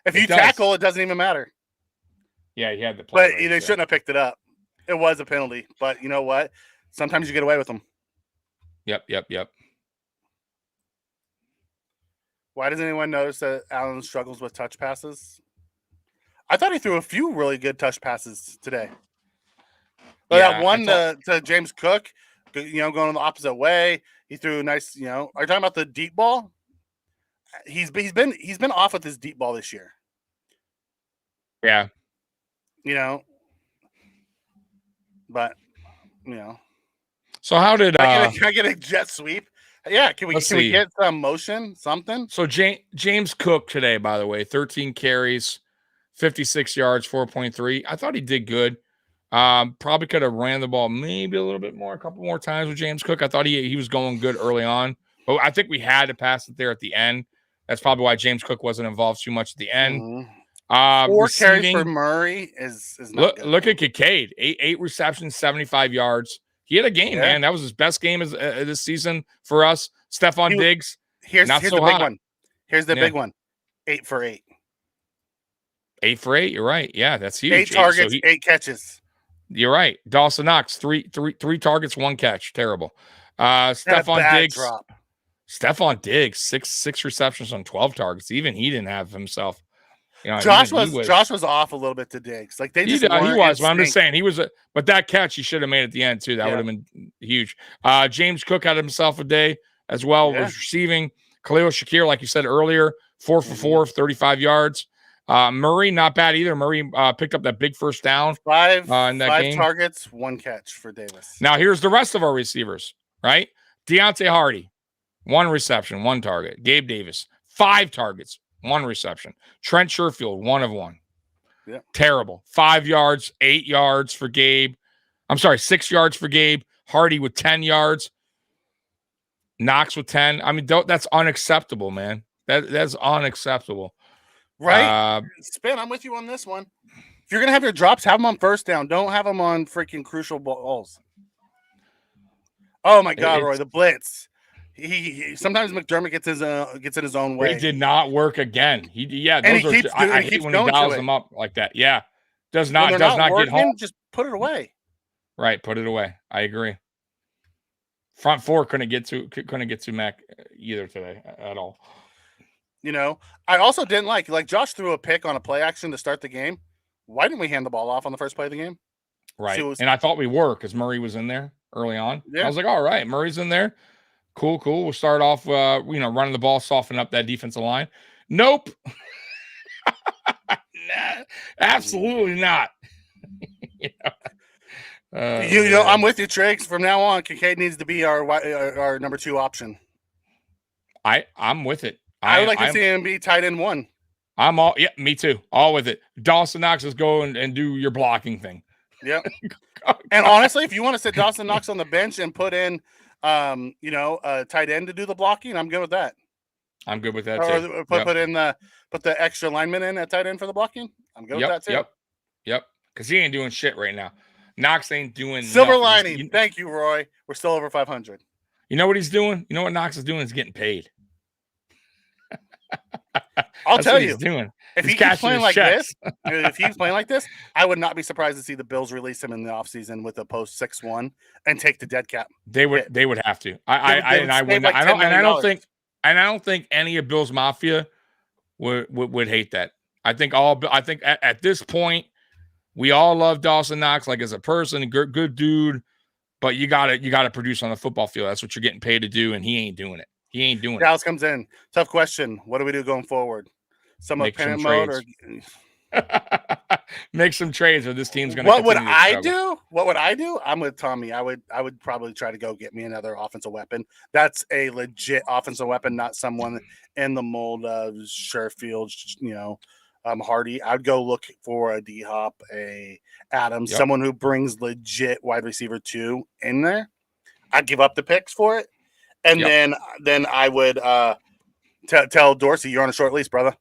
If you tackle, it doesn't even matter. Yeah, he had the play. But they shouldn't have picked it up. It was a penalty. But you know what? Sometimes you get away with them. Yep. Why does anyone notice that Allen struggles with touch passes? I thought he threw a few really good touch passes today. But that one to James Cook, going the opposite way. He threw a nice, are you talking about the deep ball? He's been off with his deep ball this year. Yeah. But So how did can I get a jet sweep? Yeah, can we get some motion, something? So James Cook today, by the way, 13 carries, 56 yards, 4.3. I thought he did good. Probably could have ran the ball maybe a little bit more, a couple more times with James Cook. I thought he was going good early on, but I think we had to pass it there at the end. That's probably why James Cook wasn't involved too much at the end. Mm-hmm. 4 carries for Murray is not good. Look at Kincaid, 8 receptions, 75 yards. He had a game, man. That was his best game this season for us. Stephon Diggs, here's the big one. Here's the big one. 8 for 8. 8 for 8. You're right. Yeah, that's huge. 8 targets, 8 catches. You're right. Dawson Knox, three targets, 1 catch. Terrible. Stephon Diggs. Drop. Stephon Diggs, six receptions on 12 targets. Even he didn't have himself. Josh was off a little bit to Diggs. Like he was. But I'm just saying he was. But that catch he should have made at the end too. That would have been huge. James Cook had himself a day as well. Was receiving. Khalil Shakir, like you said earlier, 4 for 4, 35 yards. Murray, not bad either. Murray picked up that big first down. 5 game. Targets, 1 catch for Davis. Now here's the rest of our receivers. Right, Deontay Hardy, 1 reception, 1 target. Gabe Davis, 5 targets, 1 reception. Trent Sherfield, 1 of 1. Yeah. Terrible. 5 yards, 8 yards for Gabe. I'm sorry, 6 yards for Gabe. Hardy with 10 yards. Knox with 10. I mean, that's unacceptable, man. That's unacceptable. Right? Spin, I'm with you on this one. If you're going to have your drops, have them on first down. Don't have them on freaking crucial balls. Oh, my God, Roy, the blitz. He sometimes McDermott gets in his own way. It did not work again. I hate when he dials them up like that. Yeah, does not get home. Just put it away. Right, put it away. I agree. Front 4 couldn't get to Mac either today at all. I also didn't like Josh threw a pick on a play action to start the game. Why didn't we hand the ball off on the first play of the game? Right, and I thought we were because Murray was in there early on. Yeah. I was like, all right, Murray's in there. Cool. We'll start off, running the ball, soften up that defensive line. Nope. Nah, absolutely not. I'm with you, Triggs. From now on, Kincaid needs to be our number 2 option. I'm with it. I would like to see him be tight end 1. I'm all, me too. All with it. Dawson Knox is go and do your blocking thing. Yep. And honestly, if you want to sit Dawson Knox on the bench and put in, a tight end to do the blocking, I'm good with that. I'm good with that too. Or put the extra lineman in at tight end for the blocking. I'm good with that too. Yep. Because he ain't doing shit right now. Knox ain't doing silver nothing. lining. Thank you, Roy. We're still over 500. You know what he's doing? You know what Knox is doing? He's getting paid. I'll tell you. He's doing. If he keeps playing like this, I would not be surprised to see the Bills release him in the offseason with a post 6-1 and take the dead cap. They would have to. I don't think any of Bill's Mafia would hate that. I think at this point we all love Dawson Knox like as a person, good dude, but you gotta produce on the football field. That's what you're getting paid to do, and he ain't doing it. Dallas comes in. Tough question. What do we do going forward? Make some trades. Make some trades, or this team's going to. What would I do? What would I do? I'm with Tommy. I would probably try to go get me another offensive weapon. That's a legit offensive weapon, not someone in the mold of Sherfield, Hardy. I'd go look for a D-Hop, a Adams, someone who brings legit wide receiver 2 in there. I'd give up the picks for it, and then I would tell Dorsey, you're on a short lease, brother.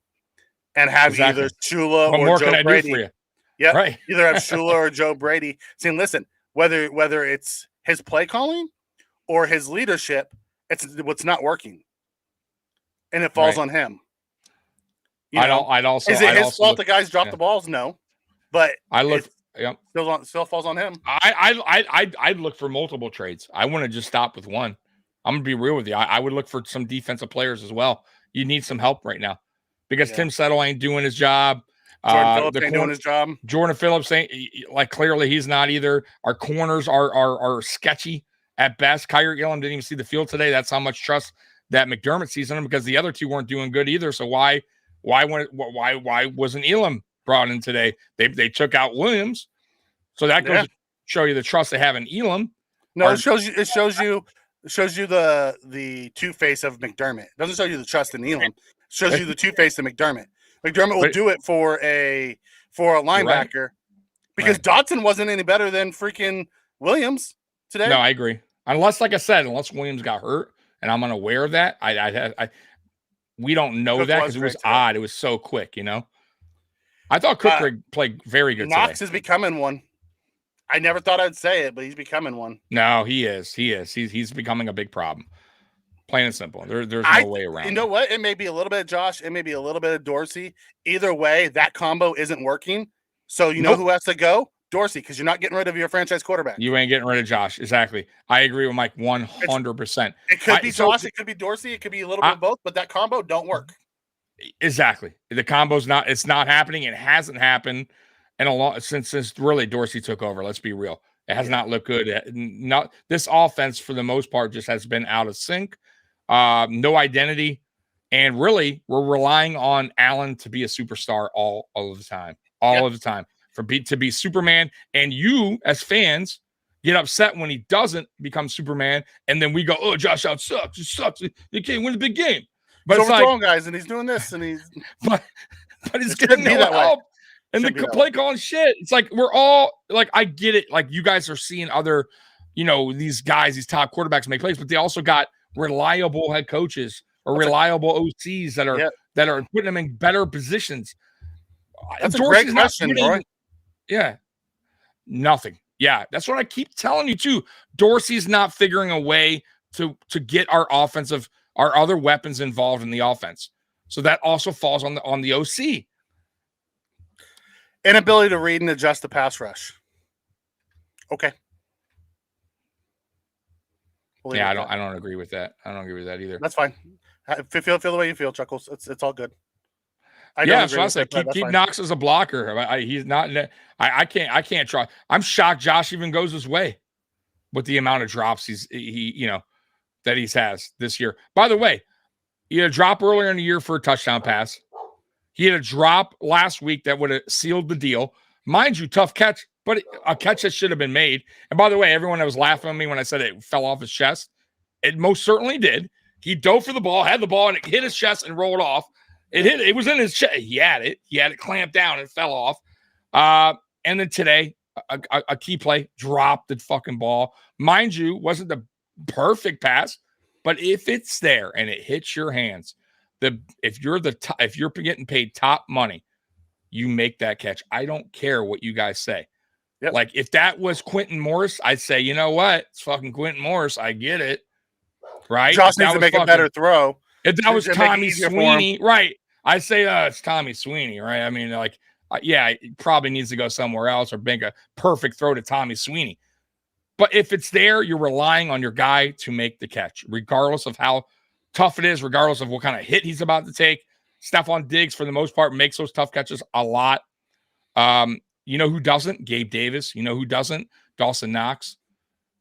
And have either Shula or Joe Brady. Yeah, right. Either have Shula or Joe Brady saying, "Listen, whether it's his play calling or his leadership, it's what's not working, and it falls on him." Is it his fault the guys drop the balls? No, but still falls on him. I'd look for multiple trades. I wouldn't just stop with one. I'm gonna be real with you. I would look for some defensive players as well. You need some help right now. Because Tim Settle ain't doing his job. Jordan Phillips ain't doing his job. Jordan Phillips ain't, clearly he's not either. Our corners are sketchy at best. Kyrie Elam didn't even see the field today. That's how much trust that McDermott sees in him, because the other two weren't doing good either. So why wasn't Elam brought in today? They took out Williams. So that goes to show you the trust they have in Elam. No, it shows you the two-face of McDermott. It doesn't show you the trust in Elam. Shows you the two-face of McDermott. McDermott will do it for a linebacker because Dotson wasn't any better than freaking Williams today. No, I agree. Unless Williams got hurt, and I'm unaware of that. We don't know that because it was odd. It was so quick, I thought Cook played very good. Knox is becoming one. I never thought I'd say it, but he's becoming one. No, he is. He's becoming a big problem. Plain and simple. There's no way around. You know what? It may be a little bit of Josh. It may be a little bit of Dorsey. Either way, that combo isn't working. So know who has to go? Dorsey, because you're not getting rid of your franchise quarterback. You ain't getting rid of Josh. Exactly. I agree with Mike 100%. It could be Josh. It could be Dorsey. It could be a little bit of both, but that combo don't work. Exactly. The combo's not. It's not happening. It hasn't happened since really Dorsey took over. Let's be real. It has not looked good. This offense, for the most part, just has been out of sync. No identity, and really we're relying on Allen to be a superstar all of the time, of the time to be Superman. And you as fans get upset when he doesn't become Superman, and then we go, "Oh, Josh Allen sucks. It sucks. He can't win the big game." But he's overthrowing guys, and he's doing this, and he's but he's getting no help. And the play calling shit. It's like we're all like, I get it. Like you guys are seeing other, these guys, these top quarterbacks make plays, but they also got reliable head coaches or reliable OCs that are putting them in better positions. That's a great question, Roy. Yeah. Nothing. Yeah. That's what I keep telling you too. Dorsey's not figuring a way to get our other weapons involved in the offense. So that also falls on the OC. Inability to read and adjust the pass rush. Okay. Yeah, I don't agree with that. I don't agree with that either. That's fine. Feel the way you feel, Chuckles. It's all good. So I say keep Knox as a blocker. He's not. I can't try. I'm shocked Josh even goes his way with the amount of drops that he has this year. By the way, he had a drop earlier in the year for a touchdown pass. He had a drop last week that would have sealed the deal. Mind you, tough catch, but a catch that should have been made. And by the way, everyone that was laughing at me when I said it fell off his chest, it most certainly did. He dove for the ball, had the ball, and it hit his chest and rolled off. It was in his chest. He had it clamped down and fell off. And then today, a key play, drop the fucking ball. Mind you, wasn't the perfect pass, but if it's there and it hits your hands, if you're getting paid top money, you make that catch. I don't care what you guys say. Yep. Like if that was Quentin Morris, I'd say, you know what? It's fucking Quentin Morris. I get it. Right? Josh needs to make a better throw. If that was Tommy Sweeney, right? I say it's Tommy Sweeney, right? I mean, like, yeah, he probably needs to go somewhere else or make a perfect throw to Tommy Sweeney. But if it's there, you're relying on your guy to make the catch, regardless of how tough it is, regardless of what kind of hit he's about to take. Stephon Diggs, for the most part, makes those tough catches a lot. You know who doesn't? Gabe Davis. You know who doesn't? Dawson Knox.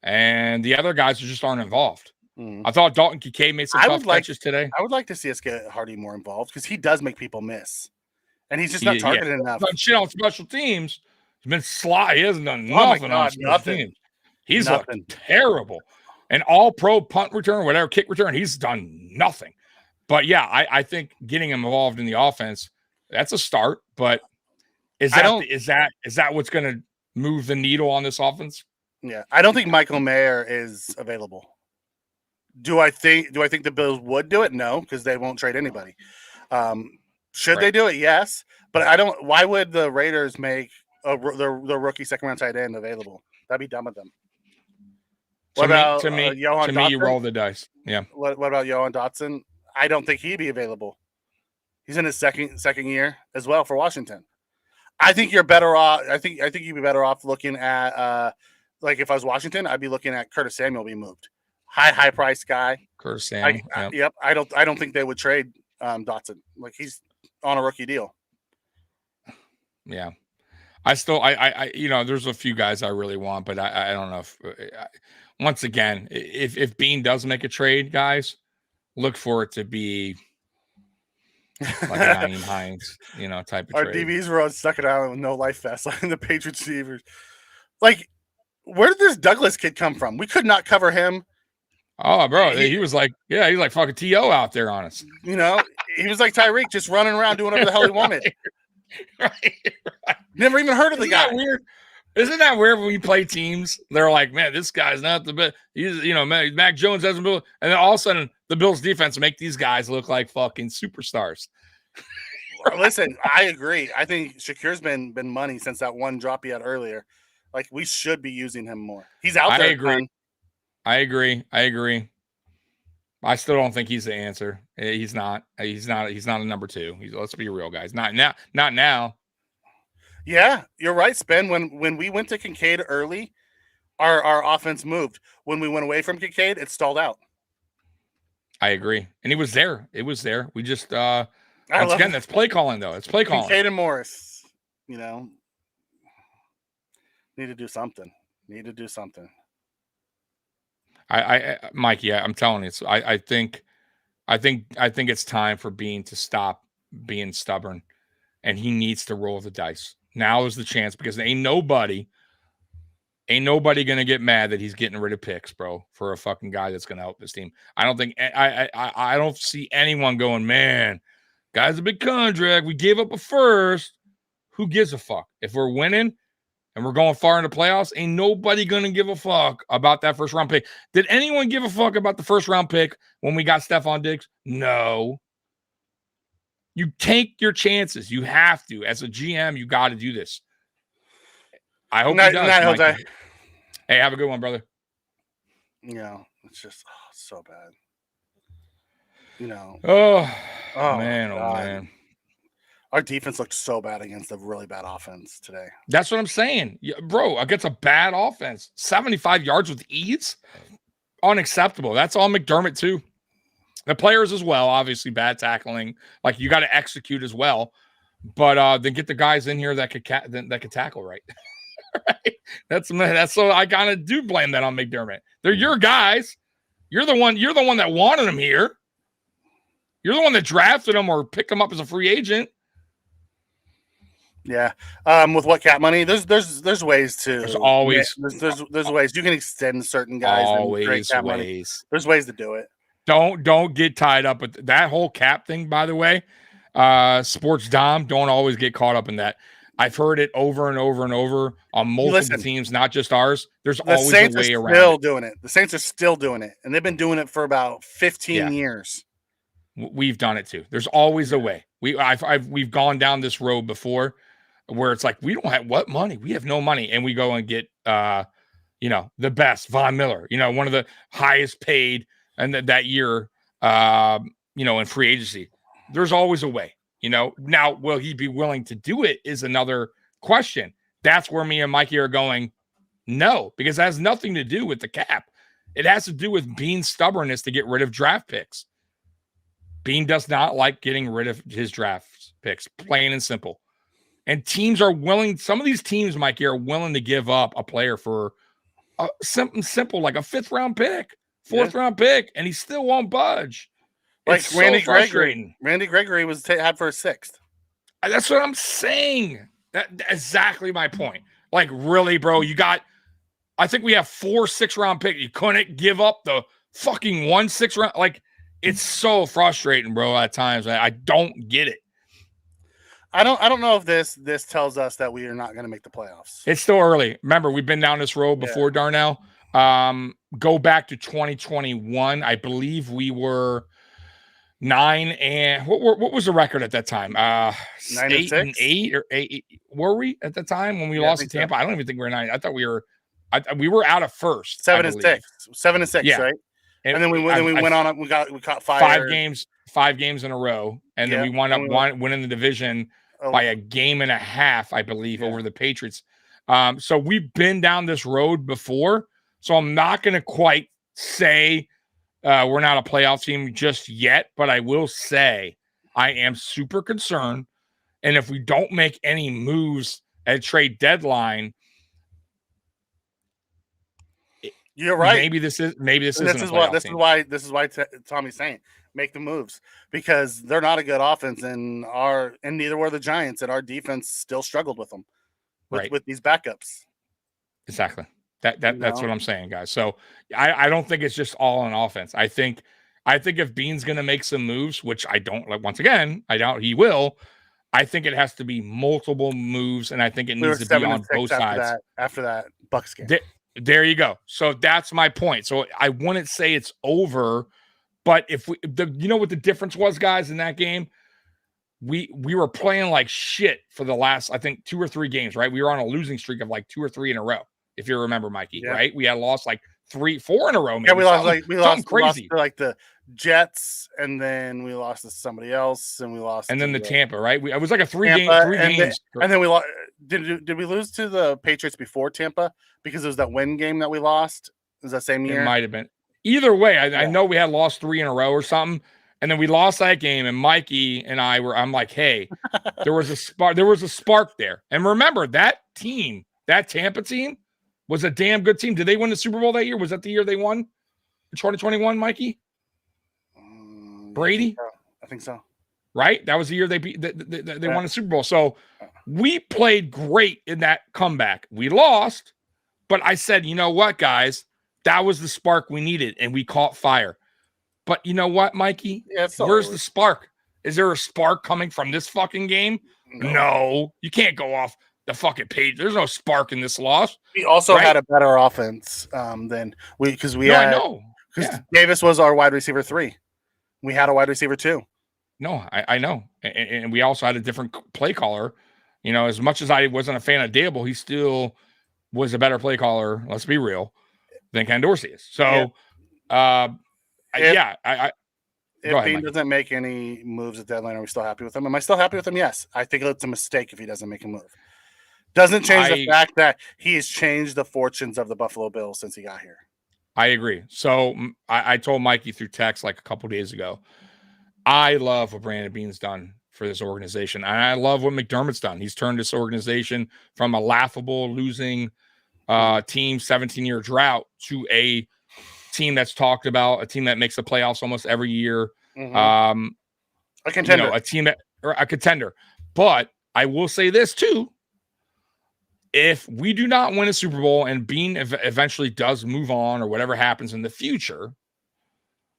And the other guys just aren't involved. I thought Dalton Kincaid made some tough catches today. I would like to see us get Hardy more involved because he does make people miss. And he's just not targeted enough. Done shit on special teams. He's been sly. He hasn't done nothing on special teams. He's looked terrible. An all-pro punt return, whatever, kick return, he's done nothing. But, yeah, I think getting him involved in the offense, that's a start. But is that what's going to move the needle on this offense? Yeah, I don't think Michael Mayer is available. Do I think the Bills would do it? No, because they won't trade anybody. Should they do it? Yes, but I don't. Why would the Raiders make the rookie second round tight end available? That'd be dumb of them. To me, you roll the dice. Yeah. What about Johan Dotson? I don't think he'd be available. He's in his second year as well for Washington. I think you're better off. I think you'd be better off looking at like if I was Washington, I'd be looking at Curtis Samuel being moved. High price guy. Curtis Samuel. Yep. I don't think they would trade Dotson. Like he's on a rookie deal. Yeah. I there's a few guys I really want, but I don't know if once again, if Bean does make a trade, guys, look for it to be like a Naeem Hines, type of Our trade. DBs were on second island with no life vest, like the Patriots receivers. Like, where did this Douglas kid come from? We could not cover him. Oh, bro, he was like fucking T.O. out there on us. He was like Tyreek, just running around doing whatever the hell he wanted. Right. Never even heard of the guy. That weird? Isn't that weird when we play teams? They're like, man, this guy's not the best. He's, Mac Jones hasn't been. And then all of a sudden, the Bills defense make these guys look like fucking superstars. Listen, I agree. I think Shakir's been money since that one drop he had earlier. Like, we should be using him more. He's out there. I agree. I still don't think he's the answer. He's not. He's not a number two. Let's be real, guys. Not now. Yeah, you're right, Spen. When we went to Kincaid early, our offense moved. When we went away from Kincaid, it stalled out. I agree. And he was there. It was there. We just once again, that's play calling though. It's play calling. Kincaid and Morris, need to do something. Mike, yeah, I'm telling you, I think it's time for Bean to stop being stubborn, and he needs to roll the dice. Now is the chance because ain't nobody gonna get mad that he's getting rid of picks, bro, for a fucking guy that's gonna help this team. I don't think I don't see anyone going, man, guy's a big contract. We gave up a first. Who gives a fuck? If we're winning and we're going far in the playoffs, ain't nobody going to give a fuck about that first round pick. Did anyone give a fuck about the first round pick when we got Stephon Diggs? No. You take your chances. You have to. As a GM, you got to do this. I hope he does. Jose. Hey, have a good one, brother. It's just so bad. Oh, man. Our defense looked so bad against a really bad offense today. That's what I'm saying. Bro, against a bad offense, 75 yards with ease? Unacceptable. That's all McDermott, too. The players as well, obviously, bad tackling. Like, you got to execute as well. But then get the guys in here that could tackle right. Right? That's so I kind of do blame that on McDermott. They're your guys. You're the one that wanted them here. You're the one that drafted them or picked them up as a free agent. Yeah. With what cap money? There's ways to. There's always there's ways you can extend certain guys. Always and cap ways. Money. There's ways to do it. Don't get tied up with that whole cap thing. By the way, sports dom, don't always get caught up in that. I've heard it over and over and over on multiple teams, not just ours. There's always Saints a way around. Still doing it. The Saints are still doing it, and they've been doing it for about 15 years. We've done it too. There's always a way. We've gone down this road before, where it's like we don't have what money. We have no money, and we go and get the best Von Miller. One of the highest paid, and that year, in free agency. There's always a way. Now, will he be willing to do it is another question. That's where me and Mikey are going, no, because it has nothing to do with the cap. It has to do with Bean's stubbornness to get rid of draft picks. Bean does not like getting rid of his draft picks, plain and simple. And teams are willing, some of these teams, Mikey, are willing to give up a player for something simple like a 5th-round pick, 4th-round pick, and he still won't budge. Like it's Randy so frustrating. Randy Gregory was had for a 6th. That's what I'm saying. That's exactly my point. Like, really, bro, I think we have 4 6th-round picks. You couldn't give up the fucking 1 6th-round. Like, it's so frustrating, bro, at times. I don't get it. I don't know if this tells us that we are not going to make the playoffs. It's still early. Remember, we've been down this road before, Darnell. Go back to 2021. I believe we were 9 and what was the record at that time? 8 or 8. Were we at the time when we lost to Tampa? So. I don't even think we were 9. I thought we were. We were out of first. 7 and 6. 7 and 6, right? And then we went on. We caught fire. 5 games in a row, and then we wound up winning the division by a game and a half, I believe, over the Patriots. So we've been down this road before. So I'm not going to quite say we're not a playoff team just yet, but I will say I am super concerned. And if we don't make any moves at trade deadline, you're right. Maybe this isn't a playoff team. This is why Tommy's saying make the moves, because they're not a good offense, and neither were the Giants, and our defense still struggled with them with these backups. Exactly. That's what I'm saying, guys. So I don't think it's just all on offense. I think if Bean's going to make some moves, which I don't like, once again, I doubt he will. I think it has to be multiple moves, and I think it needs to be on both sides. After that Bucs game. There you go. So that's my point. So I wouldn't say it's over, but if you know what the difference was, guys, in that game? We were playing like shit for the last, I think, 2 or 3 games, right? We were on a losing streak of like 2 or 3 in a row, if you remember, Mikey, right? We had lost like 3, 4 in a row. Maybe. Yeah, we lost crazy. To like the Jets, and then we lost to somebody else, and we lost. And then the Tampa, right? It was like a 3 games. And then we lost. Did we lose to the Patriots before Tampa because it was that win game that we lost? It was that same year? It might have been. Either way, I know we had lost 3 in a row or something, and then we lost that game. And Mikey and I'm like, hey, there was a spark. There was a spark there. And remember, that team, that Tampa team, was a damn good team. Did they win the Super Bowl that year? Was that the year they won? 2021, Mikey? Brady? I think so. Right? That was the year they won the Super Bowl. So we played great in that comeback. We lost, but I said, you know what, guys? That was the spark we needed, and we caught fire. But you know what, Mikey? Where's the spark? Is there a spark coming from this fucking game? No. You can't go off the fucking page. There's no spark in this loss. We also had a better offense than because I know. Because Davis was our wide receiver 3. We had a wide receiver 2. No, I know. And we also had a different play caller. You know, as much as I wasn't a fan of Dable, he still was a better play caller, let's be real, than Ken Dorsey is. So, if Bean doesn't make any moves at deadline, are we still happy with him? Am I still happy with him? Yes. I think it's a mistake if he doesn't make a move. Doesn't change the fact that he has changed the fortunes of the Buffalo Bills since he got here. I agree. So I told Mikey through text like a couple days ago, I love what Brandon Beane's done for this organization. And I love what McDermott's done. He's turned this organization from a laughable losing team, 17-year drought, to a team that's talked about, a team that makes the playoffs almost every year. A contender. A contender. But I will say this too. If we do not win a Super Bowl and Bean eventually does move on or whatever happens in the future,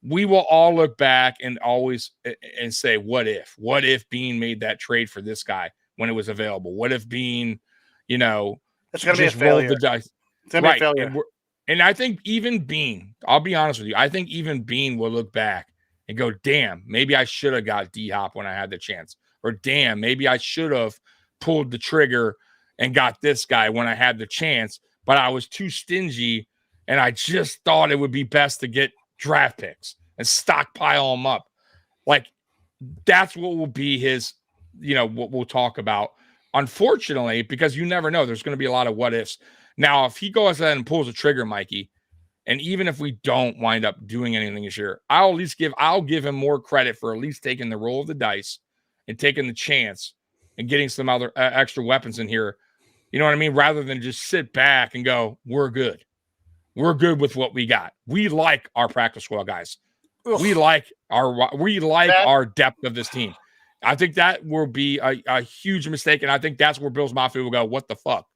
we will all look back and always and say, what if? What if Bean made that trade for this guy? when it was available? What if being, you know, it's going to be a just rolled failure. the dice? It's going to be a failure. And I think even Bean, I'll be honest with you, I think even Bean will look back and go, damn, maybe I should have got D-Hop when I had the chance. Or damn, maybe I should have pulled the trigger and got this guy when I had the chance, but I was too stingy and I just thought it would be best to get draft picks and stockpile them up. Like, that's what will be his, you know, what we'll talk about. Unfortunately, because you never know, there's going to be a lot of what ifs. Now, if he goes ahead and pulls a trigger, Mikey, and even if we don't wind up doing anything this year, I'll give him more credit for at least taking the roll of the dice and taking the chance and getting some other extra weapons in here. You know what I mean? Rather than just sit back and go, we're good. We're good with what we got. We like our practice squad guys. Ugh. We like our depth of this team. I think that will be a huge mistake, and I think that's where Bills Mafia will go, what the fuck?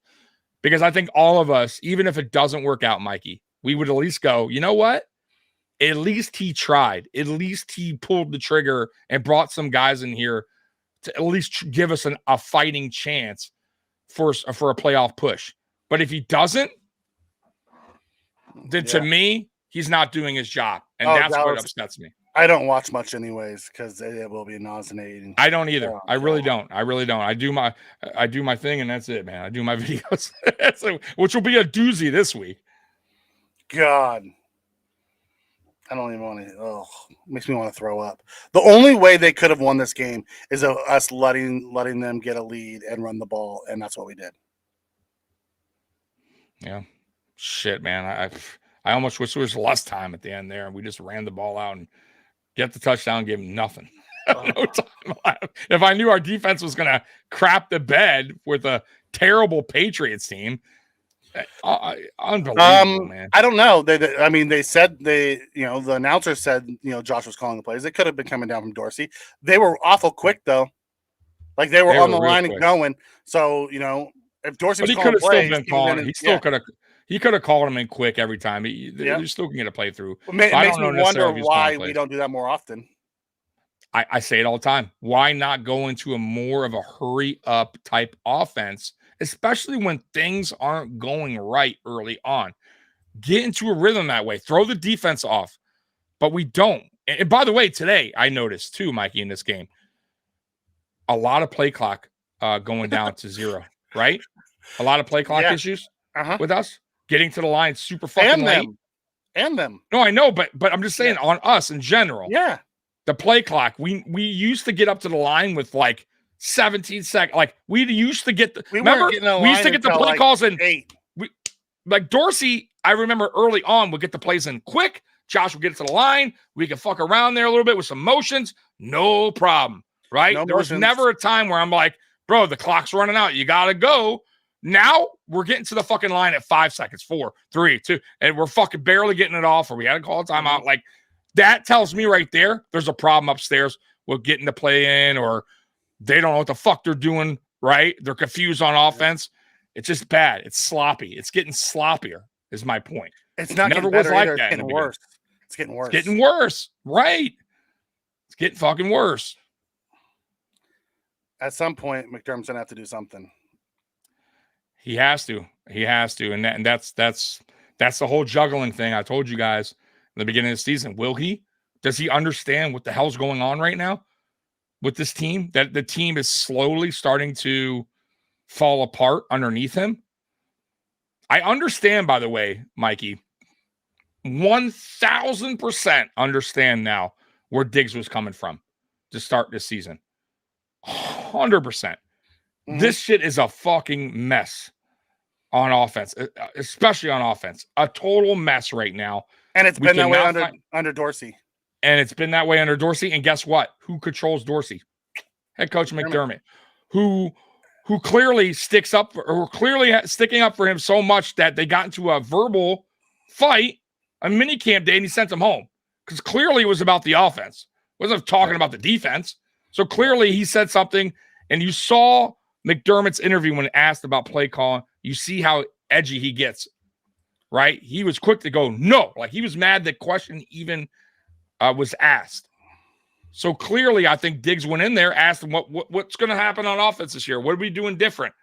Because I think all of us, even if it doesn't work out, Mikey, we would at least go, you know what? At least he tried. At least he pulled the trigger and brought some guys in here to at least give us a fighting chance for a playoff push. But if he doesn't, then to me, he's not doing his job. And that's what upsets me. I don't watch much anyways because it will be nauseating. I don't either. I really don't. I do my thing and that's it, man. I do my videos, which will be a doozy this week. God, I don't even want to. Oh, makes me want to throw up. The only way they could have won this game is us letting them get a lead and run the ball, and that's what we did. Yeah, shit, man. I almost wish there was less time at the end there, and we just ran the ball out and get the touchdown, give him nothing. No time left. If I knew our defense was going to crap the bed with a terrible Patriots team, unbelievable, man. I don't know. They said the announcer said, Josh was calling the plays. It could have been coming down from Dorsey. They were awful quick though. Like they were on the line and going. So, if Dorsey was calling plays, he could have called him in quick every time. You still can get a play through. It makes me wonder why we don't do that more often. I say it all the time. Why not go into a more of a hurry up type offense, especially when things aren't going right early on? Get into a rhythm that way. Throw the defense off. But we don't. And by the way, today I noticed too, Mikey, in this game, a lot of play clock going down to 0, right? A lot of play clock issues with us getting to the line super fucking late. And them. No, I know, but I'm just saying on us in general. Yeah. The play clock, we used to get up to the line with like 17 seconds. Like we used to get we used to get the play calls in 8. Like Dorsey, I remember early on would get the plays in quick. Josh would get it to the line. We could fuck around there a little bit with some motions. No problem. Right? There was never a time where I'm like, bro, the clock's running out. You got to go. Now we're getting to the fucking line at 5 seconds, 4, 3, 2, and we're fucking barely getting it off, or we had to call a timeout. Like that tells me right there, there's a problem upstairs with getting the play in, or they don't know what the fuck they're doing. Right? They're confused on offense. It's just bad. It's sloppy. It's getting sloppier. Is my point. It's not never getting was like either. that. It's getting worse. It's getting worse. It's getting worse. Right? It's getting fucking worse. At some point, McDermott's gonna have to do something. He has to, and that's the whole juggling thing. I told you guys in the beginning of the season. Will he? Does he understand what the hell's going on right now with this team? That the team is slowly starting to fall apart underneath him. I understand, by the way, Mikey, 1,000% understand now where Diggs was coming from to start this season. 100%. Mm-hmm. This shit is a fucking mess on offense, especially on offense. A total mess right now. And it's been that way under Dorsey. And it's been that way under Dorsey. And guess what? Who controls Dorsey? Head coach McDermott, who clearly sticks up or clearly sticking up for him so much that they got into a verbal fight on mini camp day and he sent him home because clearly it was about the offense. It wasn't talking about the defense. So clearly he said something, and you saw McDermott's interview when asked about play calling. You see how edgy he gets, right? He was quick to go, no. Like he was mad the question even was asked. So clearly, I think Diggs went in there, asked him what's going to happen on offense this year. What are we doing different?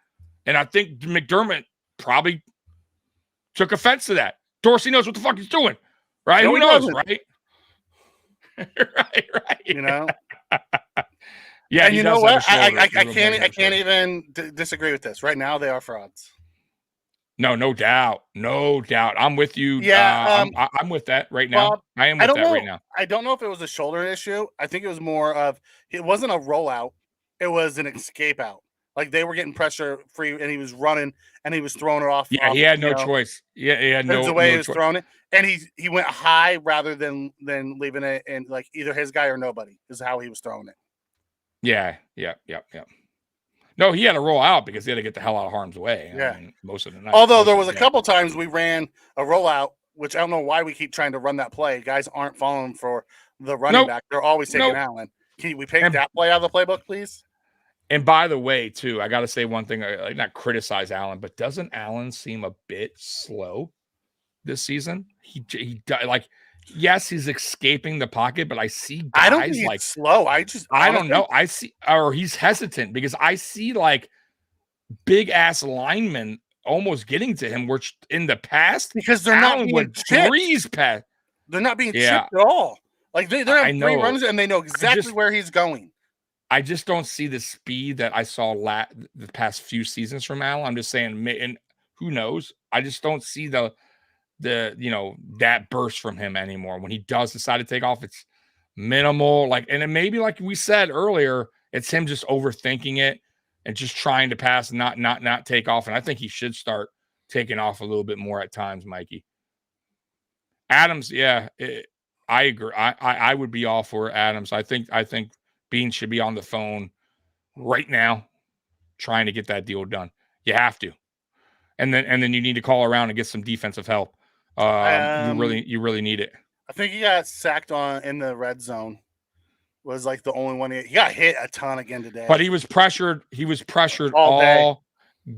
And I think McDermott probably took offense to that. Dorsey knows what the fuck he's doing, right? No, Who he knows, doesn't. right? right. You know. Yeah, and you know what? I can't even disagree with this. Right now, they are frauds. No doubt. I'm with you. Yeah, I'm with that right now. Bob, I am with that right now. I don't know if it was a shoulder issue. I think it was more of it wasn't a rollout. It was an escape out. Like they were getting pressure free, and he was running, and he was throwing it off. Yeah, he had no choice. Yeah, he had no. The way no he was throwing it, and he went high rather than leaving it, and like either his guy or nobody is how he was throwing it. Yeah. No, he had to roll out because he had to get the hell out of harm's way. Yeah, I mean, most of the night. Although there was a couple times we ran a rollout, which I don't know why we keep trying to run that play. Guys aren't falling for the running back; they're always taking Allen. Can we take that play out of the playbook, please? And by the way, too, I got to say one thing. Like not criticize Allen, but doesn't Allen seem a bit slow this season? He like. Yes, he's escaping the pocket, but I see guys I don't think he's like slow. I don't know. I see, or he's hesitant because I see like big ass linemen almost getting to him, which in the past because they're not being breeze past. They're not being chipped at all. Like they have three runs and they know exactly where he's going. I just don't see the speed that I saw the past few seasons from Allen. I'm just saying, and who knows? I just don't see the that burst from him anymore. When he does decide to take off, it's minimal. Like, and it maybe like we said earlier, it's him just overthinking it and just trying to pass and not take off. And I think he should start taking off a little bit more at times, Mikey. Adams, I agree. I would be all for Adams. I think Bean should be on the phone right now trying to get that deal done. You have to. And then you need to call around and get some defensive help. You really need it. I think he got sacked in the red zone. Was like the only one he got hit a ton again today. But he was pressured. He was pressured all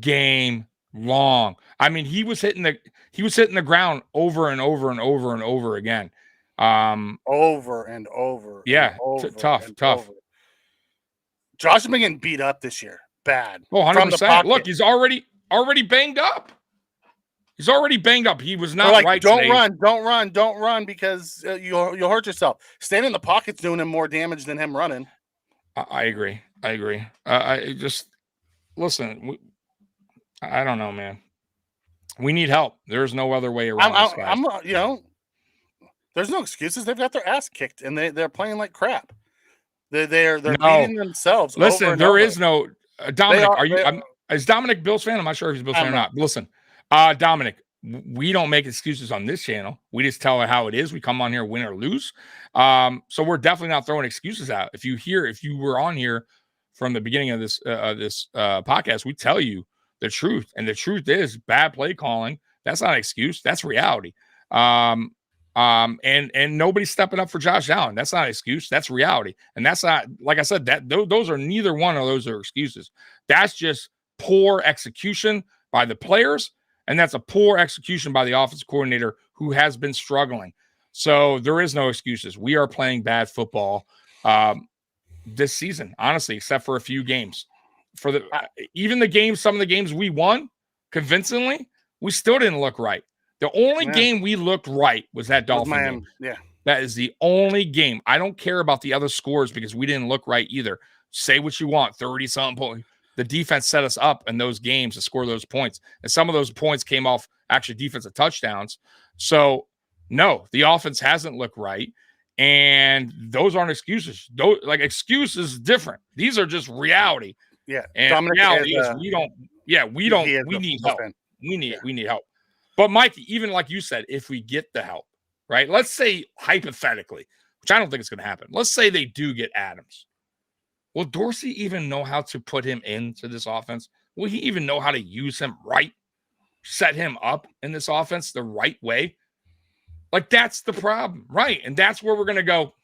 game long. I mean, he was hitting the ground over and over and over and over again. Over and over. Yeah, tough. Josh has been getting beat up this year. Bad. Oh, 100%. Look, he's already banged up. He's already banged up. He was not right today. Don't run because you'll hurt yourself. Staying in the pocket's doing him more damage than him running. I agree. I just listen. I don't know, man. We need help. There's no other way around this, guys. There's no excuses. They've got their ass kicked and they're playing like crap. They're beating themselves. Listen, there is no Dominic. Is Dominic Bills fan? I'm not sure if he's Bills fan or not. But listen, Dominic, we don't make excuses on this channel. We just tell it how it is. We come on here, win or lose. So we're definitely not throwing excuses out. If you were on here from the beginning of this podcast, we tell you the truth, and the truth is bad play calling. That's not an excuse. That's reality. And nobody's stepping up for Josh Allen. That's not an excuse. That's reality. And that's not, like I said, that those are neither one of those are excuses. That's just poor execution by the players. And that's a poor execution by the offensive coordinator who has been struggling. So there is no excuses. We are playing bad football this season, honestly, except for a few games. For some of the games we won convincingly, we still didn't look right. The only game we looked right was that Dolphin game. Yeah. That is the only game. I don't care about the other scores because we didn't look right either. Say what you want, 30-something points. The defense set us up in those games to score those points. And some of those points came off actually defensive touchdowns. So, no, the offense hasn't looked right. And those aren't excuses. Excuses is different. These are just reality. Yeah. And Dominic reality is we need help. We need help. But Mike, even like you said, if we get the help, right? Let's say hypothetically, which I don't think it's going to happen. Let's say they do get Adams. Will Dorsey even know how to put him into this offense? Will he even know how to use him right? Set him up in this offense the right way? Like, that's the problem, right? And that's where we're going to go,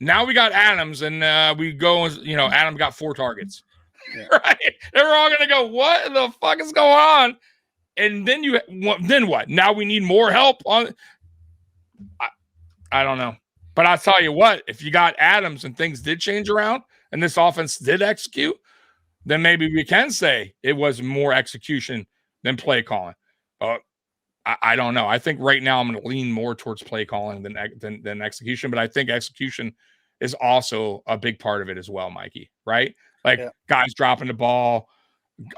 now we got Adams, and we go, Adam got 4 targets. Yeah. Right? And we're all going to go, what the fuck is going on? And then what? Now we need more help on. I don't know. But I'll tell you what, if you got Adams and things did change around and this offense did execute, then maybe we can say it was more execution than play calling. But I don't know. I think right now I'm going to lean more towards play calling than execution. But I think execution is also a big part of it as well, Mikey. Right? Like guys dropping the ball,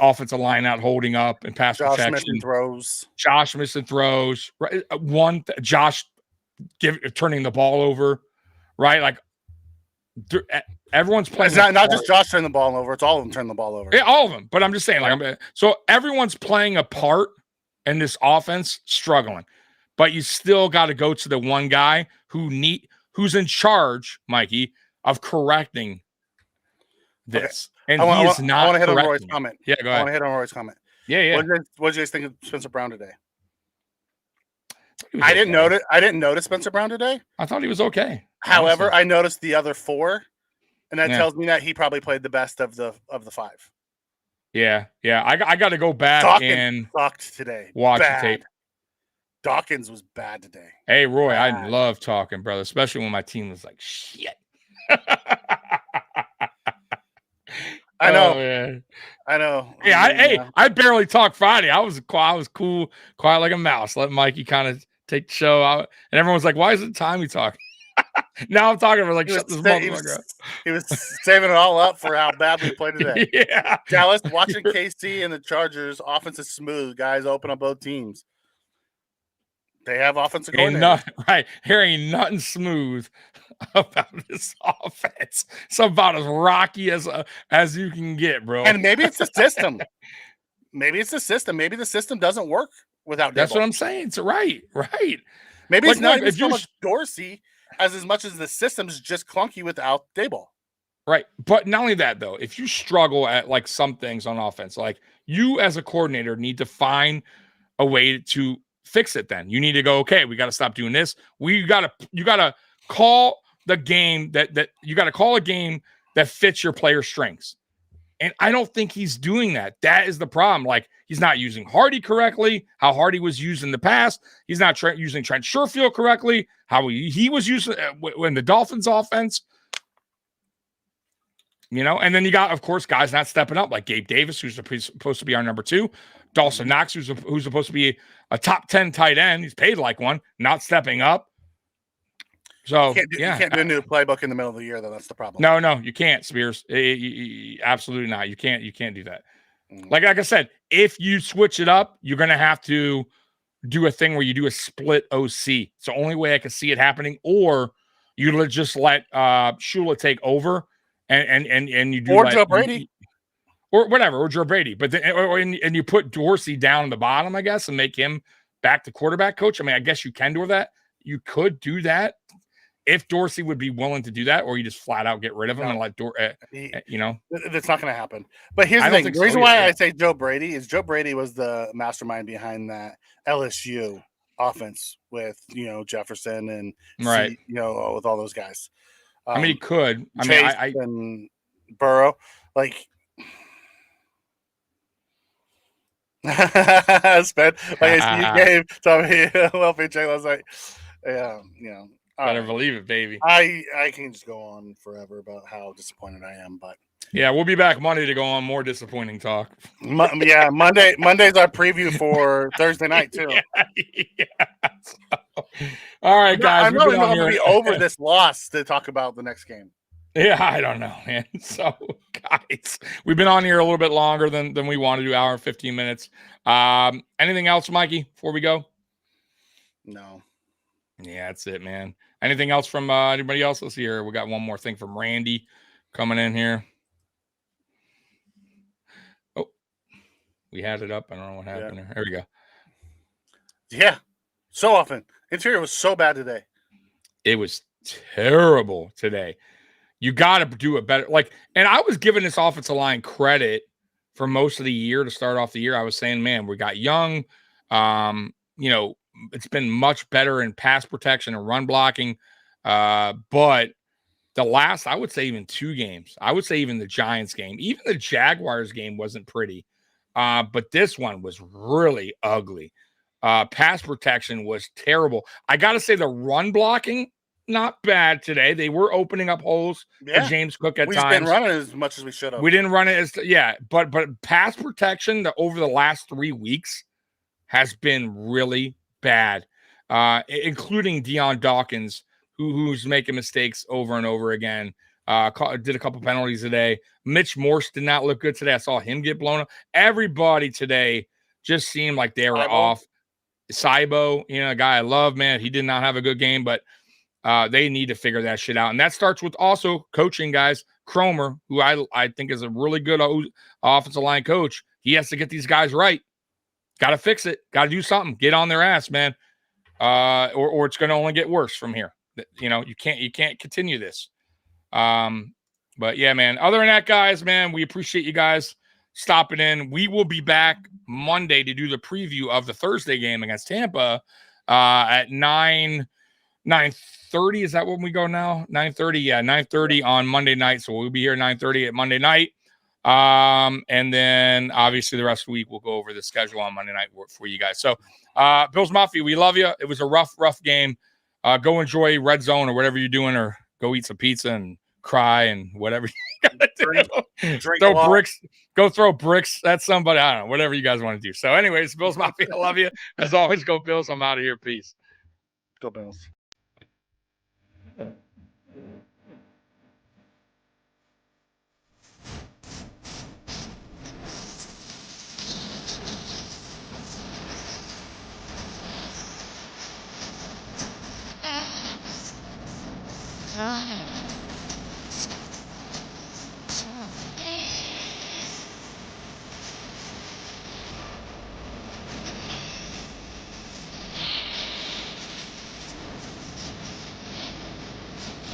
offensive line out holding up and pass protection. Josh missing throws. Right? Josh turning the ball over. Right? Like everyone's playing. It's not just Josh turning the ball over. It's all of them turning the ball over. Yeah, all of them. But I'm just saying, so everyone's playing a part in this offense, struggling. But you still got to go to the one guy who's in charge, Mikey, of correcting this. Okay. And he is not. I want to hit on Roy's comment. Yeah, go ahead. I want to hit on Roy's comment. Yeah. What did you guys think of Spencer Brown today? I didn't notice Spencer Brown today. I thought he was okay. However, honestly, I noticed the other 4, and that tells me that he probably played the best of the 5. Yeah. I got to go back and sucked today. Watch the tape. Dawkins was bad today. Hey, Roy, I love talking, brother, especially when my team was like shit. I know. Man. I know. Yeah, I barely talked Friday. I was cool, quiet like a mouse. Let Mikey kind of take the show out, and everyone's like, "Why is it time we talk?" Now I'm talking about shut this motherfucker up. He was saving it all up for how bad we played today. Yeah, Dallas watching KC and the Chargers. Offense is smooth. Guys open on both teams. They have offensive coordinators. Right, here ain't nothing smooth about this offense. It's about as rocky as you can get, bro. And maybe it's the system. Maybe the system doesn't work without. That's Dibble. what I'm saying. It's right. Maybe it's not even so much Dorsey as much as the system's just clunky without Daboll. Right. But not only that, though, if you struggle at like some things on offense, like you as a coordinator need to find a way to fix it. Then you need to go, okay, we got to stop doing this. You got to call the game that you got to call a game that fits your player strengths. And I don't think he's doing that. That is the problem. Like, he's not using Hardy correctly, how Hardy was used in the past. He's not using Trent Sherfield correctly, how he was used in the Dolphins offense. You know, and then you got, of course, guys not stepping up, like Gabe Davis, who's supposed to be our number 2. Dawson Knox, who's supposed to be a top 10 tight end. He's paid like one, not stepping up. So you can't do a new playbook in the middle of the year, though. That's the problem. No, you can't, Spears. Absolutely not. You can't do that. Like I said, if you switch it up, you're gonna have to do a thing where you do a split OC. It's the only way I can see it happening. Or you just let Shula take over and you do or Joe Brady. Or whatever, or Joe Brady. But then and you put Dorsey down in the bottom, I guess, and make him back to quarterback coach. I mean, I guess you can do that. You could do that. If Dorsey would be willing to do that, or you just flat out get rid of him and let that's not going to happen. But here's the thing: the reason why I say Joe Brady is Joe Brady was the mastermind behind that LSU offense with Jefferson and right, with all those guys. I mean, he could. Chase and Burrow, like. Spent like you gave Tommy a little paycheck last night. Better believe it, baby. I can just go on forever about how disappointed I am, but yeah, we'll be back Monday to go on more disappointing talk. Monday's our preview for Thursday night too. All right, guys. I'm really going to be over this loss to talk about the next game. Yeah, I don't know, man. So, guys, we've been on here a little bit longer than we want to do, hour and 15 minutes. Anything else, Mikey, before we go? No. Yeah, that's it, man. Anything else from anybody else? Let's see here. We got one more thing from Randy coming in here. Oh, we had it up. I don't know what happened there. There we go. Yeah, so often. Interior was so bad today. It was terrible today. You got to do it better. And I was giving this offensive line credit for most of the year to start off the year. I was saying, man, we got young. It's been much better in pass protection and run blocking. But the last, I would say even 2 games, I would say even the Giants game, even the Jaguars game wasn't pretty. But this one was really ugly. Pass protection was terrible. I got to say the run blocking not bad today. They were opening up holes for James Cook at We've times. been running as much as we should have. We didn't run it as but pass protection over the last 3 weeks has been really bad, including Deion Dawkins, who's making mistakes over and over again. Did a couple penalties today. Mitch Morse did not look good today. I saw him get blown up. Everybody today just seemed like they were off. Saibo, a guy I love, man. He did not have a good game, but they need to figure that shit out. And that starts with also coaching, guys. Cromer, who I think is a really good offensive line coach. He has to get these guys right. Got to fix it. Got to do something. Get on their ass, man. Or it's going to only get worse from here. You can't continue this. But yeah, man. Other than that, guys, man, we appreciate you guys stopping in. We will be back Monday to do the preview of the Thursday game against Tampa at 9:30. Is that when we go now? 9:30. Yeah, 9:30 on Monday night. So we'll be here 9:30 at Monday night. And then obviously the rest of the week we'll go over the schedule on Monday night for you guys. So Bills Mafia, we love you. It was a rough game. Go enjoy Red Zone or whatever you're doing, or go eat some pizza and cry and whatever you gotta do. Throw bricks. Go throw bricks at somebody. I don't know, whatever you guys want to do. So anyways, Bills Mafia, I love you. As always, go Bills. I'm out of here. Peace. Go Bills. Ah.